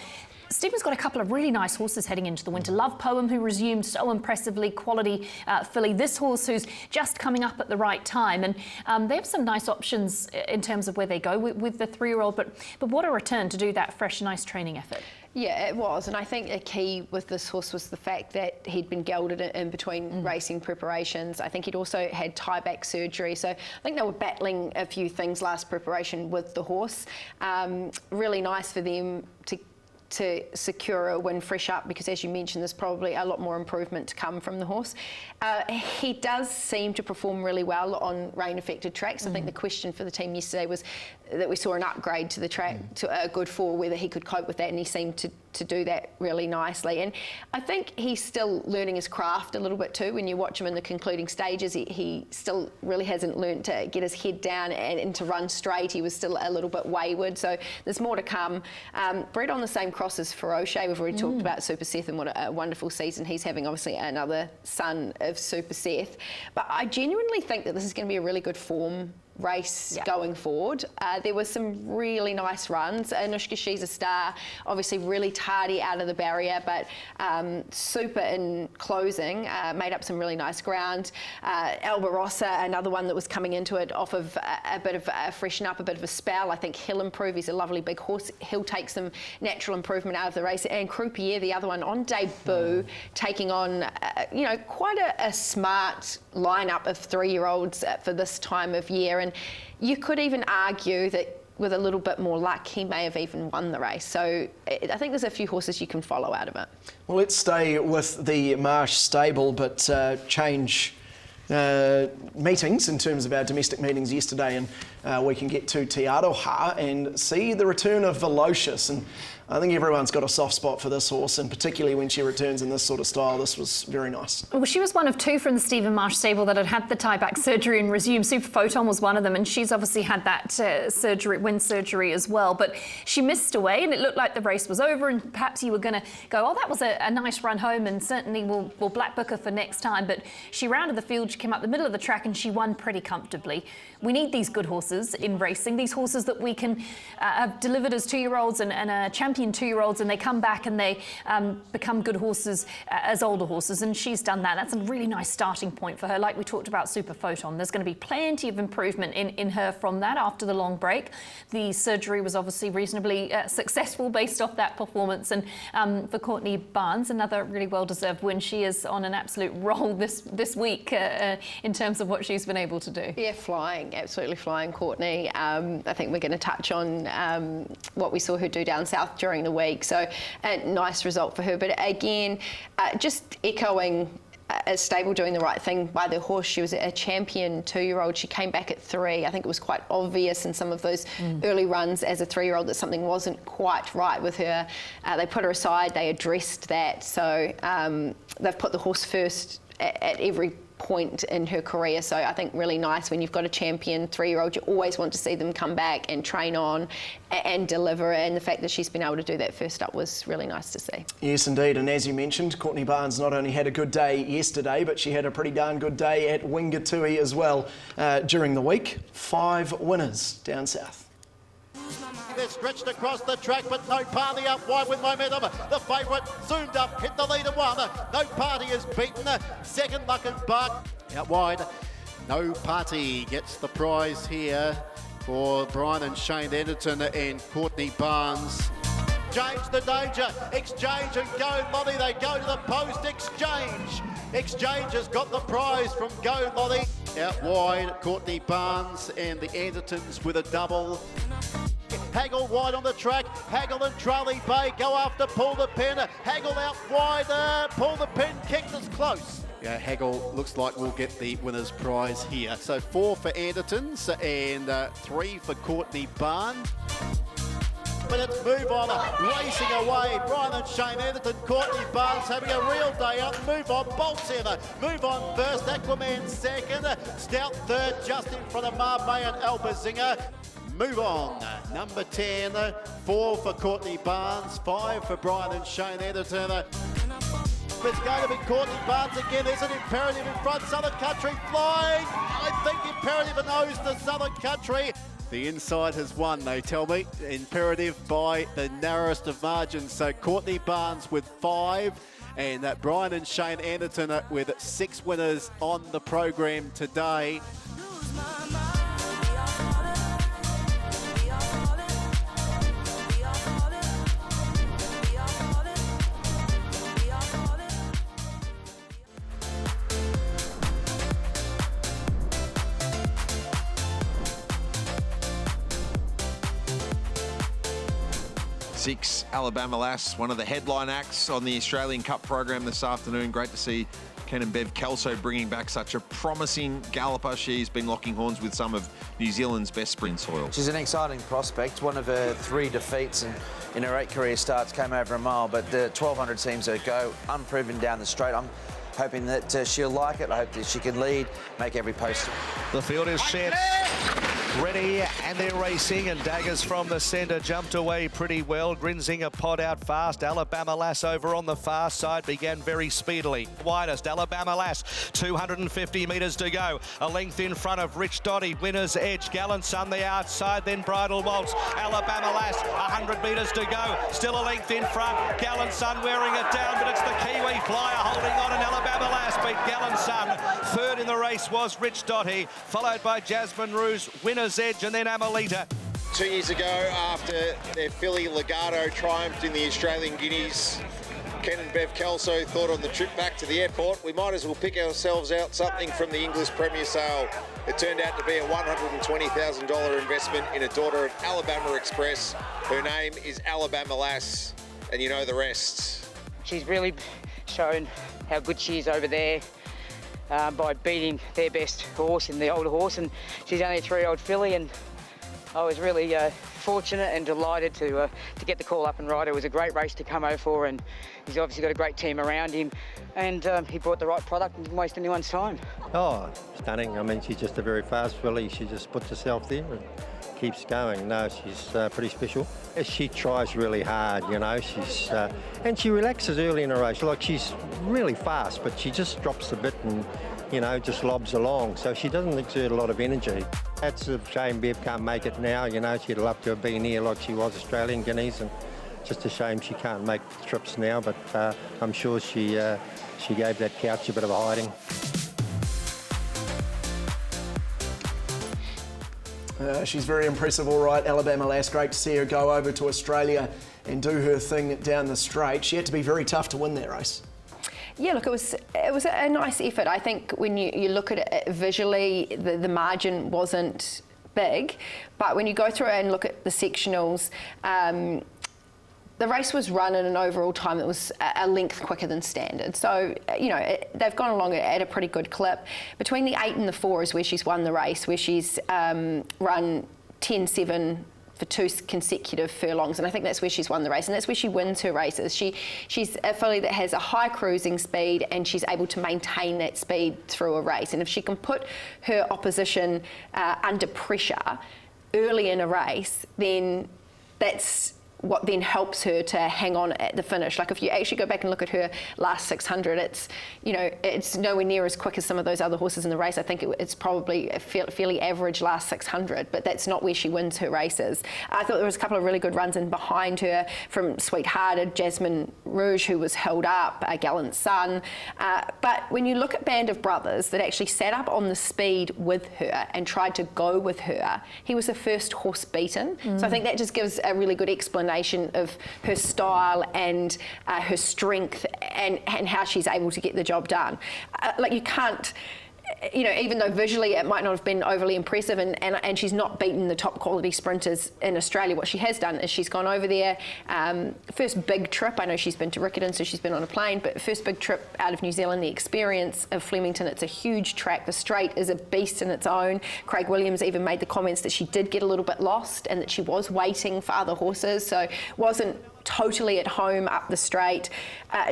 Speaker 2: Stephen's got a couple of really nice horses heading into the winter. Love Poem, who resumed so impressively, quality filly. This horse who's just coming up at the right time. And they have some nice options in terms of where they go with the 3-year-old. But what a return to do that fresh, nice training effort.
Speaker 9: Yeah, it was. And I think a key with this horse was the fact that he'd been gelded in between racing preparations. I think he'd also had tie-back surgery. So I think they were battling a few things last preparation with the horse. Really nice for them to secure a win fresh up, because as you mentioned, there's probably a lot more improvement to come from the horse. He does seem to perform really well on rain-affected tracks. I think the question for the team yesterday was that we saw an upgrade to the track to a good 4, whether he could cope with that, and he seemed to do that really nicely. And I think he's still learning his craft a little bit too. When you watch him in the concluding stages, he still really hasn't learned to get his head down and to run straight. He was still a little bit wayward, so there's more to come. Bred on the same cross as Feroce. We've already talked about Super Seth and what a wonderful season he's having, obviously another son of Super Seth. But I genuinely think that this is going to be a really good form race going forward. There were some really nice runs. Anushka, she's a star, obviously really tardy out of the barrier, but super in closing, made up some really nice ground. Albarossa, another one that was coming into it off of a bit of a freshen up, a bit of a spell. I think he'll improve. He's a lovely big horse. He'll take some natural improvement out of the race. And Croupier, the other one, on debut, taking on, quite a smart lineup of 3-year-olds for this time of year. And you could even argue that with a little bit more luck, he may have even won the race. So I think there's a few horses you can follow out of it.
Speaker 1: Well, let's stay with the Marsh stable, but change meetings in terms of our domestic meetings yesterday, and we can get to Te Aroha and see the return of Velocious. And I think everyone's got a soft spot for this horse, and particularly when she returns in this sort of style, this was very nice.
Speaker 2: Well, she was one of 2 from the Stephen Marsh stable that had the tie-back surgery and resumed. Super Photon was one of them, and she's obviously had that wind surgery as well. But she missed away, and it looked like the race was over, and perhaps you were going to go, oh, that was a nice run home, and certainly we'll black book her for next time. But she rounded the field, she came up the middle of the track, and she won pretty comfortably. We need these good horses in racing, these horses that we can have delivered as 2-year-olds and champion 2-year-olds, and they come back and they become good horses as older horses, and she's done that. That's a really nice starting point for her. Like we talked about Super Photon, there's going to be plenty of improvement in her from that after the long break. The surgery was obviously reasonably successful based off that performance, and for Courtney Barnes, another really well-deserved win. She is on an absolute roll this week in terms of what she's been able to do.
Speaker 9: Yeah, flying, absolutely flying, Courtney. I think we're going to touch on what we saw her do down south during the week, so a nice result for her. But again, just echoing a stable doing the right thing by the horse. She was a champion 2-year-old. She came back at 3. I think it was quite obvious in some of those early runs as a 3-year-old that something wasn't quite right with her. They put her aside, they addressed that, so they've put the horse first at every point in her career. So I think really nice when you've got a champion 3-year-old, you always want to see them come back and train on and deliver, and the fact that she's been able to do that first up was really nice to see.
Speaker 1: Yes, indeed, and as you mentioned, Courtney Barnes not only had a good day yesterday, but she had a pretty darn good day at Wingatui as well during the week. 5 winners down south.
Speaker 13: They're stretched across the track, but No Party up wide with momentum. The favourite zoomed up, hit the leader 1. No Party is beaten. Second, Luck and Bark out wide. No Party gets the prize here for Brian and Shane Anderton and Courtney Barnes. Exchange the danger. Exchange and Go Lottie. They go to the post. Exchange has got the prize from Go Lottie. Out wide, Courtney Barnes and the Andertons with a double. Haggle wide on the track. Haggle and Charlie Bay go after Pull the Pin. Haggle out wide. Pull the Pin kicked us close. Yeah, Haggle looks like we'll get the winner's prize here. So 4 for Andertons and 3 for Courtney Barnes. But it's Move On racing away. Brian and Shane Anderton, Courtney Barnes having a real day out. Move On bolts in. Move On first, Aquaman second, Stout third, just in front of Marbay and Albazinger. Move On, number 10, 4 for Courtney Barnes, 5 for Brian and Shane Anderton. It's going to be Courtney Barnes again. There's an Imperative in front. Southern Country flying. I think Imperative knows the Southern Country. The inside has won, they tell me. Imperative by the narrowest of margins. So Courtney Barnes with 5 and Brian and Shane Anderton with 6 winners on the program today.
Speaker 14: Six, Alabama Lass, one of the headline acts on the Australian Cup program this afternoon. Great to see Ken and Bev Kelso bringing back such a promising galloper. She's been locking horns with some of New Zealand's best sprint soil.
Speaker 15: She's an exciting prospect. One of her 3 defeats and in her 8 career starts came over a mile, but the 1200 seems her go, unproven down the straight. I'm hoping that she'll like it. I hope that she can lead, make every post.
Speaker 16: The field is set. ready, and they're racing, and Daggers from the centre jumped away pretty well. Grinzinger pod out fast. Alabama Lass over on the far side began very speedily. Widest, Alabama Lass, 250 metres to go. A length in front of Rich Dotty, winner's edge. Gallant Sun the outside, then Bridal Waltz. Alabama Lass, 100 metres to go. Still a length in front. Gallant Sun wearing it down, but it's the Kiwi Flyer holding on, and Alabama Lass beat Gallant Sun. Third in the race was Rich Dotty, followed by Jasmine Rouge, winner's edge, and then Amelita.
Speaker 17: 2 years ago, after their filly Legato triumphed in the Australian Guineas, Ken and Bev Kelso thought on the trip back to the airport, we might as well pick ourselves out something from the English Premier Sale. It turned out to be a $120,000 investment in a daughter of Alabama Express. Her name is Alabama Lass, and you know the rest.
Speaker 18: She's really shown how good she is over there by beating their best horse in the older horse, and she's only a 3-year-old filly, and I was really fortunate and delighted to get the call up and ride. It was a great race to come over for, and he's obviously got a great team around him, and he brought the right product and didn't waste anyone's time.
Speaker 19: Oh, stunning. I mean, she's just a very fast filly. She just puts herself there and keeps going. No, she's pretty special. She tries really hard, you know. She's and she relaxes early in a race. Like, she's really fast, but she just drops a bit and, you know, just lobs along. So she doesn't exert a lot of energy. That's a shame Bev can't make it now. You know, she'd love to have been here like she was Australian Guineas, and just a shame she can't make trips now. But I'm sure she gave that couch a bit of a hiding.
Speaker 1: She's very impressive, all right, Alabama Lass. Great to see her go over to Australia and do her thing down the straight. She had to be very tough to win that race.
Speaker 9: Yeah, look, it was a nice effort. I think when you look at it visually, the margin wasn't big, but when you go through and look at the sectionals, the race was run in an overall time that was a length quicker than standard. So, you know, they've gone along at a pretty good clip. Between the 8 and the 4 is where she's won the race, where she's run 10-7 for 2 consecutive furlongs, and I think that's where she's won the race, and that's where she wins her races. She's a filly that has a high cruising speed, and she's able to maintain that speed through a race. And if she can put her opposition under pressure early in a race, then that's what then helps her to hang on at the finish. Like, if you actually go back and look at her last 600, it's, you know, it's nowhere near as quick as some of those other horses in the race. I think it's probably a fairly average last 600, but that's not where she wins her races. I thought there was a couple of really good runs in behind her from Sweethearted, Jasmine Rouge, who was held up, Gallant Sun. But when you look at Band of Brothers that actually sat up on the speed with her and tried to go with her, he was the first horse beaten. So I think that just gives a really good explanation of her style and her strength and how she's able to get the job done. Like, you can't, you know, even though visually it might not have been overly impressive, and she's not beaten the top quality sprinters in Australia, what she has done is she's gone over there, first big trip, I know she's been to Riccarton, so she's been on a plane, but first big trip out of New Zealand, the experience of Flemington. It's a huge track. The straight is a beast in its own. Craig Williams even made the comments that she did get a little bit lost and that she was waiting for other horses, so wasn't totally at home up the straight.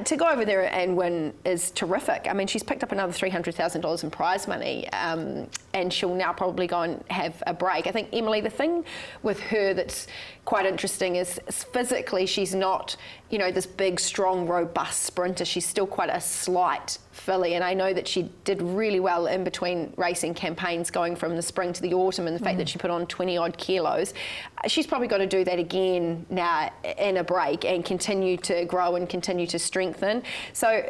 Speaker 9: To go over there and win is terrific. I mean, she's picked up another $300,000 in prize money, and she'll now probably go and have a break. I think, Emily, the thing with her that's quite interesting is physically she's not, you know, this big, strong, robust sprinter. She's still quite a slight filly, and I know that she did really well in between racing campaigns going from the spring to the autumn, and the fact that she put on 20 odd kilos. She's probably got to do that again now in a break and continue to grow and continue to strengthen. So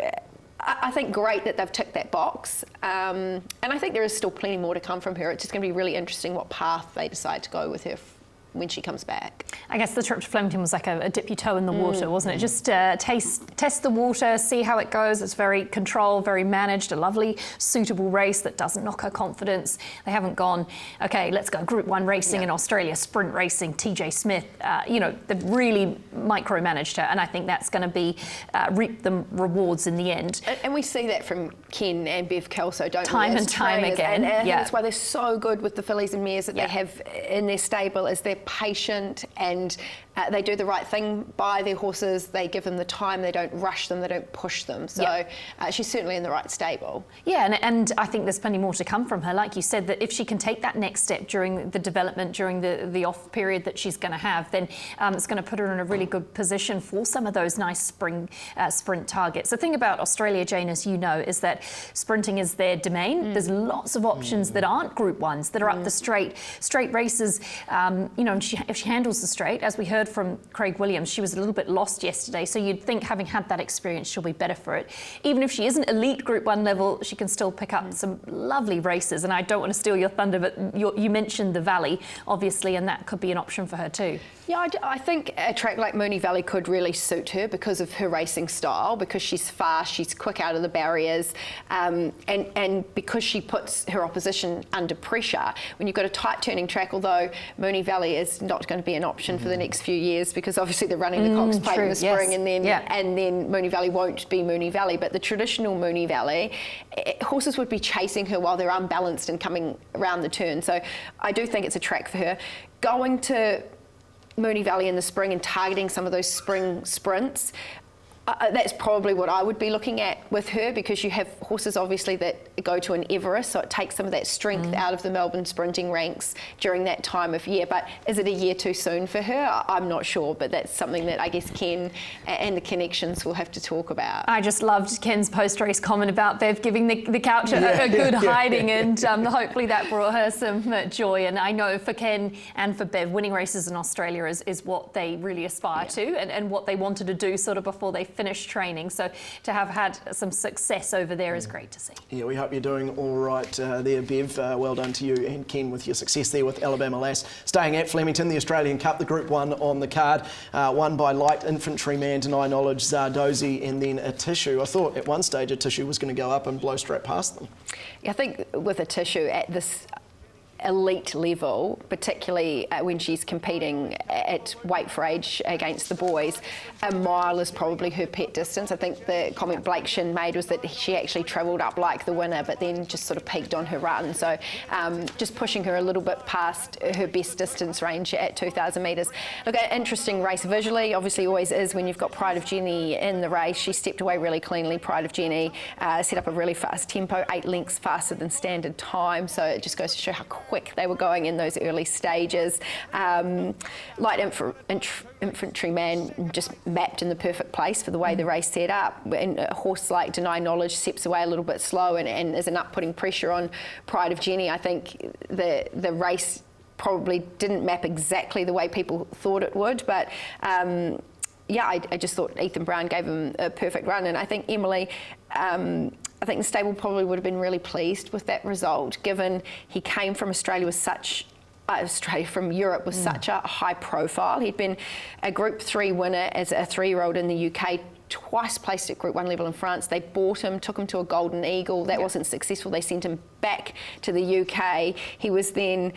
Speaker 9: I think great that they've ticked that box, and I think there is still plenty more to come from her. It's just going to be really interesting what path they decide to go with her when she comes back.
Speaker 2: I guess the trip to Flemington was like a dip your toe in the water, wasn't it? Just test the water, see how it goes. It's very controlled, very managed, a lovely, suitable race that doesn't knock her confidence. They haven't gone, okay, let's go Group 1 racing in Australia, sprint racing, TJ Smith. You know, they've really micromanaged her, and I think that's going to be reap the rewards in the end.
Speaker 9: And we see that from Ken and Bev Kelso, don't we?
Speaker 2: Time and time again.
Speaker 9: And I think that's why they're so good with the fillies and mares that they have in their stable, is they're patient and they do the right thing by their horses. They give them the time. They don't rush them. They don't push them. So she's certainly in the right stable.
Speaker 2: Yeah, and I think there's plenty more to come from her. Like you said, that if she can take that next step during the development, during the off period that she's going to have, then it's going to put her in a really good position for some of those nice spring sprint targets. The thing about Australia, Jayne, as you know, is that sprinting is their domain. There's lots of options that aren't Group 1s, that are up the straight races. And if she handles the straight, as we heard from Craig Williams, she was a little bit lost yesterday, so you'd think having had that experience she'll be better for it. Even if she isn't elite Group 1 level, she can still pick up some lovely races. And I don't want to steal your thunder, but you mentioned the Valley, obviously, and that could be an option for her too.
Speaker 9: Yeah, I think a track like Moonee Valley could really suit her because of her racing style, because she's fast, she's quick out of the barriers, and because she puts her opposition under pressure. When you've got a tight turning track, although Moonee Valley is not going to be an option for the next few years because obviously they're running the Cox Plate in the spring, and then Moonee Valley won't be Moonee Valley, but the traditional Moonee Valley, horses would be chasing her while they're unbalanced and coming around the turn. So I do think it's a track for her. Going to Moonee Valley in the spring and targeting some of those spring sprints, that's probably what I would be looking at with her, because you have horses obviously that go to an Everest, so it takes some of that strength out of the Melbourne sprinting ranks during that time of year. But is it a year too soon for her? I'm not sure, but that's something that I guess Ken and the connections will have to talk about.
Speaker 2: I just loved Ken's post-race comment about Bev giving the couch a good hiding, and hopefully that brought her some joy. And I know for Ken and for Bev, winning races in Australia is what they really aspire to, and what they wanted to do sort of before they finished training. So to have had some success over there is great to see.
Speaker 1: Yeah, we hope you're doing all right there, Bev. Well done to you and Ken with your success there with Alabama Lass. Staying at Flemington, the Australian Cup, the Group 1 on the card, won by light infantryman, to my knowledge, Zardozi, and then a Tissue. I thought at one stage a Tissue was going to go up and blow straight past them.
Speaker 9: Yeah, I think with a Tissue at this elite level, particularly when she's competing at weight for age against the boys, a mile is probably her pet distance. I think the comment Blake Shin made was that she actually travelled up like the winner, but then just sort of peaked on her run. So just pushing her a little bit past her best distance range at 2,000 metres. Look, an interesting race visually, obviously always is when you've got Pride of Jenny in the race. She stepped away really cleanly. Pride of Jenny set up a really fast tempo, 8 lengths faster than standard time. So it just goes to show how quick they were going in those early stages. Light infantryman just mapped in the perfect place for the way the race set up. And a horse like Deny Knowledge steps away a little bit slow and isn't up putting pressure on Pride of Jenny. I think the race probably didn't map exactly the way people thought it would, but yeah, I just thought Ethan Brown gave him a perfect run, and I think Emily, I think the stable probably would have been really pleased with that result, given he came from Australia with such from Europe with such a high profile. He'd been a Group 3 winner as a 3-year-old in the UK, twice placed at Group 1 level in France. They bought him, took him to a Golden Eagle. That wasn't successful. They sent him back to the UK. He was then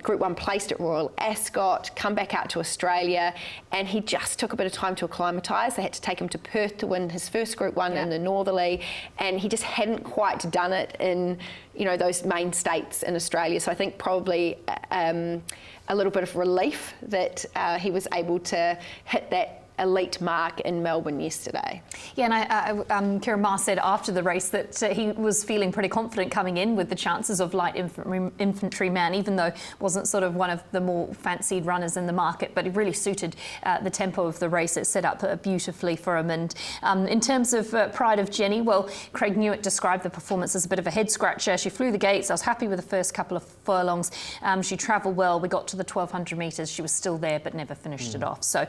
Speaker 9: Group 1 placed at Royal Ascot, come back out to Australia, and he just took a bit of time to acclimatise. They had to take him to Perth to win his first Group 1 in the Northerly, and he just hadn't quite done it in, you know, those main states in Australia. So I think probably a little bit of relief that he was able to hit that elite mark in Melbourne yesterday.
Speaker 2: Yeah, and Kieran Maher said after the race that he was feeling pretty confident coming in with the chances of light infantryman, even though wasn't sort of one of the more fancied runners in the market, but it really suited the tempo of the race. It set up beautifully for him. And in terms of Pride of Jenny, well, Craig Newitt described the performance as a bit of a head scratcher. She flew the gates. I was happy with the first couple of furlongs. She travelled well. We got to the 1,200 metres. She was still there, but never finished it off. So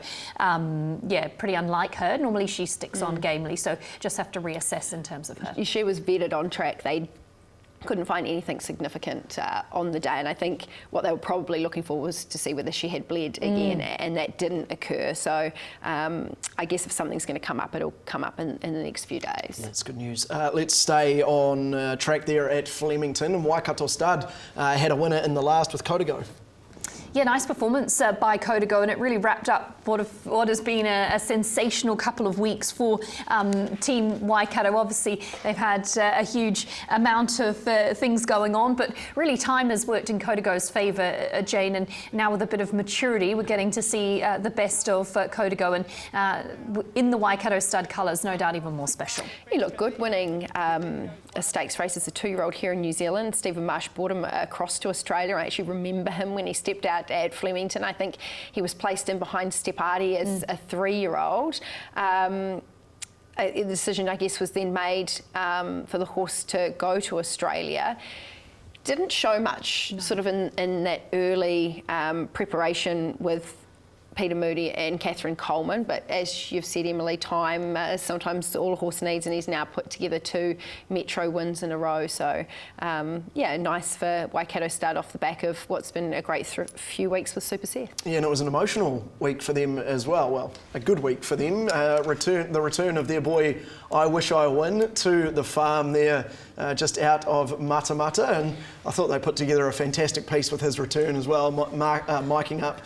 Speaker 2: yeah, pretty unlike her. Normally she sticks on gamely, so just have to reassess in terms of her.
Speaker 9: She was vetted on track. They couldn't find anything significant on the day, and I think what they were probably looking for was to see whether she had bled again, and that didn't occur. So I guess if something's going to come up, it'll come up in the next few days.
Speaker 1: That's good news. Let's stay on track there at Flemington. Waikato Stud had a winner in the last with Codigo.
Speaker 2: Yeah, nice performance by Codigo, and it really wrapped up what has been a sensational couple of weeks for Team Waikato. Obviously, they've had a huge amount of things going on, but really time has worked in Codigo's favour, Jayne, and now with a bit of maturity, we're getting to see the best of Codigo, and in the Waikato stud colours, no doubt even more special.
Speaker 9: He looked good winning a stakes race as a 2-year-old here in New Zealand. Stephen Marsh brought him across to Australia. I actually remember him when he stepped out at Flemington. I think he was placed in behind Stepati as a 3-year-old. A decision, I guess, was then made for the horse to go to Australia. Didn't show much sort of in that early preparation with Peter Moody and Catherine Coleman, but as you've said, Emily, time is sometimes all a horse needs, and he's now put together 2 Metro wins in a row. So, yeah, nice for Waikato start off the back of what's been a great few weeks with Super Seth.
Speaker 1: Yeah, and it was an emotional week for them as well. Well, a good week for them. The return of their boy, I Wish I Win, to the farm there just out of Matamata, and I thought they put together a fantastic piece with his return as well, miking up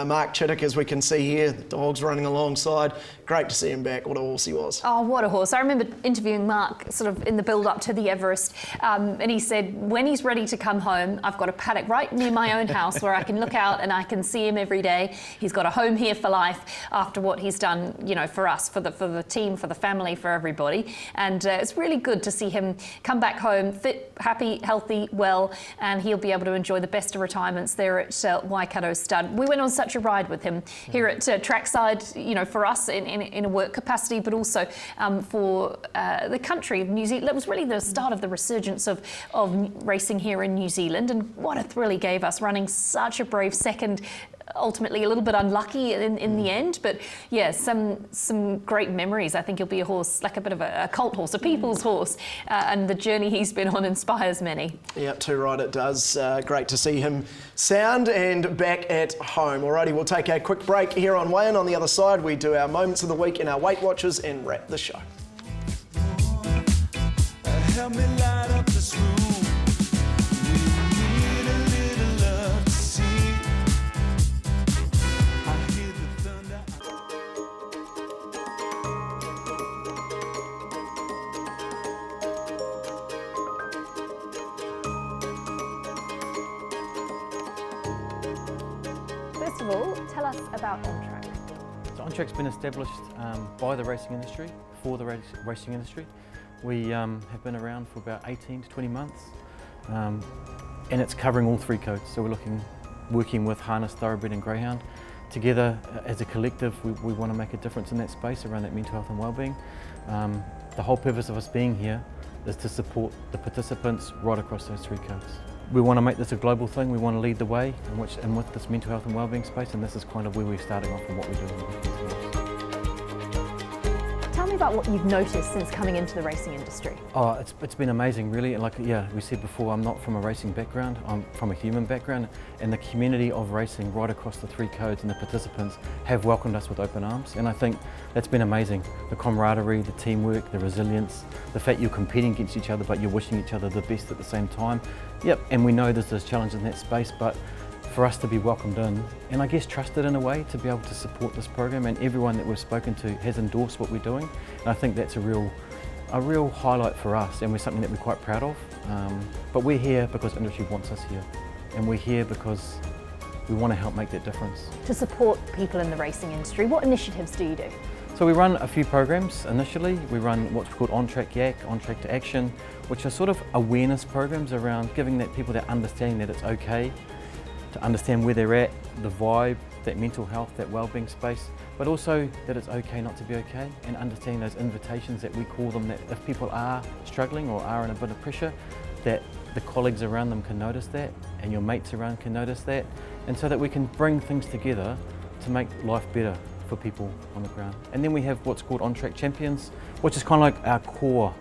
Speaker 1: Mark Chittick, as we can see here, the dog's running alongside. Great to see him back. What a horse he was.
Speaker 2: Oh, what a horse. I remember interviewing Mark sort of in the build-up to the Everest, and he said when he's ready to come home, I've got a paddock right near my own house where I can look out and I can see him every day. He's got a home here for life after what he's done, you know, for us, for the team, for the family, for everybody. And it's really good to see him come back home fit, happy, healthy, well, and he'll be able to enjoy the best of retirements there at Waikato Stud. We went on such a ride with him here at Trackside, you know, for us in a work capacity, but also for the country of New Zealand. That was really the start of the resurgence of racing here in New Zealand, and what a thrill he gave us, running such a brave second. Ultimately a little bit unlucky in the end, but yeah, some great memories. I think he'll be a horse, like a bit of a cult horse, a people's horse, and the journey he's been on inspires many.
Speaker 1: Yeah, too right it does. Great to see him sound and back at home. Alrighty, we'll take a quick break here on Weigh In. On the other side, we do our moments of the week and our Weight Watchers and wrap the show.
Speaker 20: Help me light up this room.
Speaker 2: First of all, tell us about OnTrack.
Speaker 21: So OnTrack's been established by the racing industry, for the racing industry. We have been around for about 18 to 20 months, and it's covering all 3 codes. So we're working with harness, thoroughbred and greyhound. Together as a collective, we want to make a difference in that space around that mental health and wellbeing. The whole purpose of us being here is to support the participants right across those 3 codes. We want to make this a global thing. We want to lead the way and with this mental health and wellbeing space, and this is kind of where we're starting off and what we're doing.
Speaker 2: Tell me about what you've noticed since coming into the racing industry.
Speaker 21: Oh, it's been amazing, really. And like, yeah, we said before, I'm not from a racing background, I'm from a human background, and the community of racing right across the 3 codes and the participants have welcomed us with open arms, and I think that's been amazing. The camaraderie, the teamwork, the resilience, the fact you're competing against each other but you're wishing each other the best at the same time. Yep, and we know there's challenges in that space, but for us to be welcomed in, and I guess trusted in a way to be able to support this program, and everyone that we've spoken to has endorsed what we're doing, and I think that's a real highlight for us, and we're something that we're quite proud of. But we're here because industry wants us here, and we're here because we want to help make that difference.
Speaker 2: To support people in the racing industry, what initiatives do you do?
Speaker 21: So we run a few programs initially. We run what's called OnTrack Yak, OnTrack to Action, which are sort of awareness programs around giving that people that understanding that it's okay to understand where they're at, the vibe, that mental health, that wellbeing space, but also that it's okay not to be okay, and understanding those invitations that we call them, that if people are struggling or are in a bit of pressure, that the colleagues around them can notice that, and your mates around can notice that, and so that we can bring things together to make life better for people on the ground. And then we have what's called OnTrack Champions, which is kind of like our core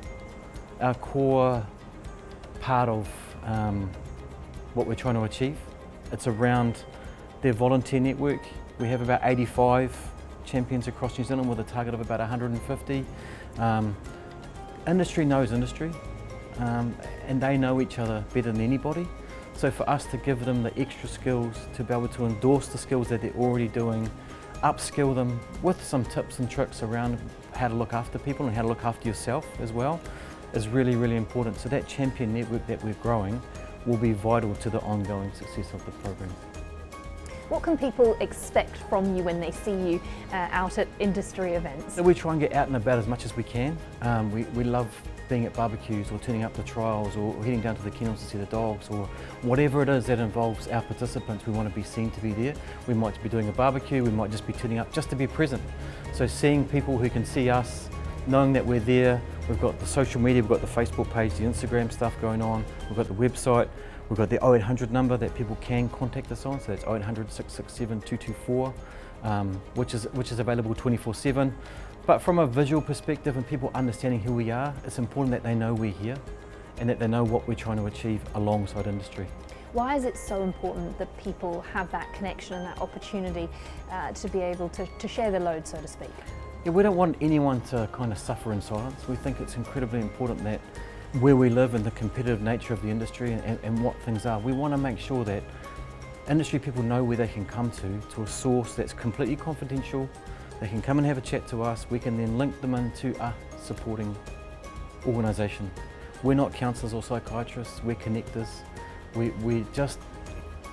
Speaker 21: part of what we're trying to achieve. It's around their volunteer network. We have about 85 champions across New Zealand with a target of about 150. Industry knows industry, and they know each other better than anybody. So for us to give them the extra skills, to be able to endorse the skills that they're already doing, upskill them with some tips and tricks around how to look after people and how to look after yourself as well, is really, really important. So that champion network that we're growing will be vital to the ongoing success of the program.
Speaker 2: What can people expect from you when they see you out at industry events?
Speaker 21: So we try and get out and about as much as we can. We love being at barbecues or turning up to trials or heading down to the kennels to see the dogs, or whatever it is that involves our participants. We want to be seen to be there. We might be doing a barbecue, we might just be turning up just to be present. So seeing people who can see us, knowing that we're there. We've got the social media, we've got the Facebook page, the Instagram stuff going on, we've got the website, we've got the 0800 number that people can contact us on, so it's 0800 667 224, which is available 24/7. But from a visual perspective and people understanding who we are, it's important that they know we're here and that they know what we're trying to achieve alongside industry.
Speaker 2: Why is it so important that people have that connection and that opportunity to be able to share the load, so to speak?
Speaker 21: Yeah, we don't want anyone to kind of suffer in silence. We think it's incredibly important that where we live and the competitive nature of the industry and what things are, we want to make sure that industry people know where they can come to a source that's completely confidential. They can come and have a chat to us. We can then link them into a supporting organisation. We're not counsellors or psychiatrists, we're connectors. We're just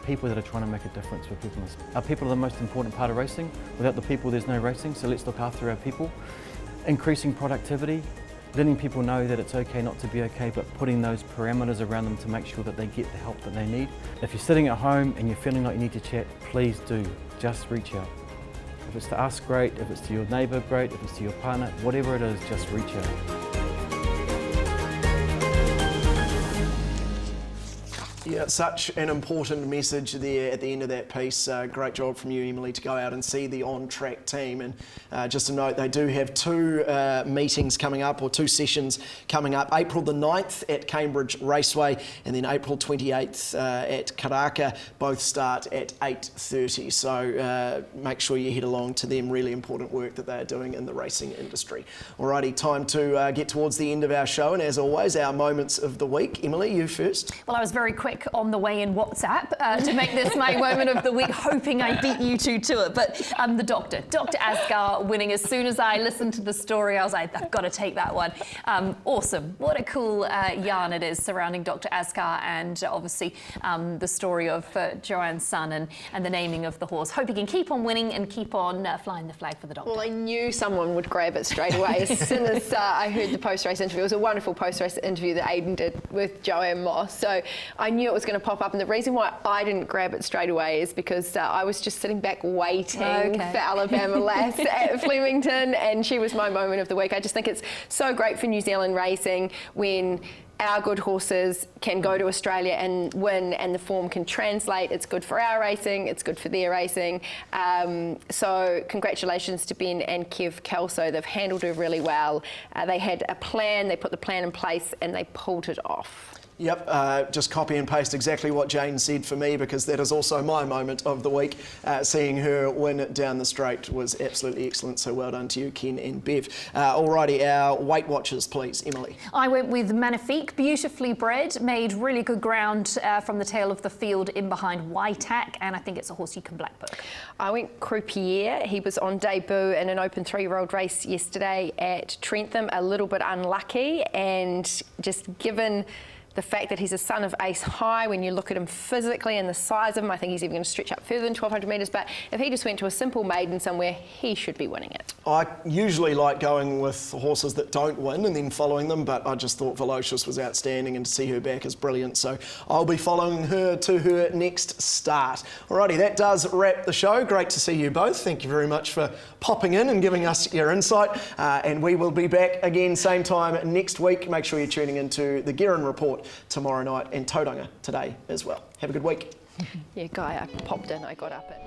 Speaker 21: people that are trying to make a difference for people. Our people are the most important part of racing. Without the people, there's no racing, so let's look after our people. Increasing productivity, letting people know that it's okay not to be okay, but putting those parameters around them to make sure that they get the help that they need. If you're sitting at home and you're feeling like you need to chat, please do, just reach out. If it's to us, great. If it's to your neighbour, great. If it's to your partner, whatever it is, just reach out.
Speaker 1: Yeah, such an important message there at the end of that piece. Great job from you, Emily, to go out and see the OnTrack team. And just a note, they do have two meetings coming up, or two sessions coming up. April the 9th at Cambridge Raceway, and then April 28th at Tiaka. Both start at 8:30. So make sure you head along to them. Really important work that they are doing in the racing industry. Alrighty, time to get towards the end of our show. And as always, our moments of the week. Emily, you first.
Speaker 2: Well, I was very quick on the way in WhatsApp to make this my moment of the week, hoping I beat you two to it. But the Dr. Askar winning. As soon as I listened to the story, I was like, I've got to take that one. Awesome. What a cool yarn it is surrounding Dr. Askar, and obviously the story of Joanne's son and the naming of the horse. Hope he can keep on winning and keep on flying the flag for the Doctor.
Speaker 9: Well, I knew someone would grab it straight away as soon as I heard the post-race interview. It was a wonderful post-race interview that Aidan did with Joanne Moss. So I knew it was going to pop up, and the reason why I didn't grab it straight away is because I was just sitting back waiting for Alabama Lass at Flemington, and she was my moment of the week. I just think it's so great for New Zealand racing when our good horses can go to Australia and win, and the form can translate. It's good for our racing, it's good for their racing. So congratulations to Ben and Kev Kelso. They've handled her really well. They had a plan, they put the plan in place, and they pulled it off.
Speaker 1: Yep, just copy and paste exactly what Jayne said for me, because that is also my moment of the week. Seeing her win down the straight was absolutely excellent, so well done to you, Ken and Bev. Alrighty, our Weight Watchers, please. Emily.
Speaker 2: I went with Magnifique, beautifully bred, made really good ground from the tail of the field in behind Waitak, and I think it's a horse you can black book.
Speaker 9: I went Croupier. He was on debut in an open 3-year-old race yesterday at Trentham, a little bit unlucky, and just given the fact that he's a son of Ace High, when you look at him physically and the size of him, I think he's even going to stretch up further than 1,200 metres, but if he just went to a simple maiden somewhere, he should be winning it.
Speaker 1: I usually like going with horses that don't win and then following them, but I just thought Velocious was outstanding, and to see her back is brilliant, so I'll be following her to her next start. Alrighty, that does wrap the show. Great to see you both. Thank you very much for popping in and giving us your insight, and we will be back again same time next week. Make sure you're tuning into the Guerin Report tomorrow night, and Tauranga today as well. Have a good week.
Speaker 9: Yeah, Guy, I popped in, I got up at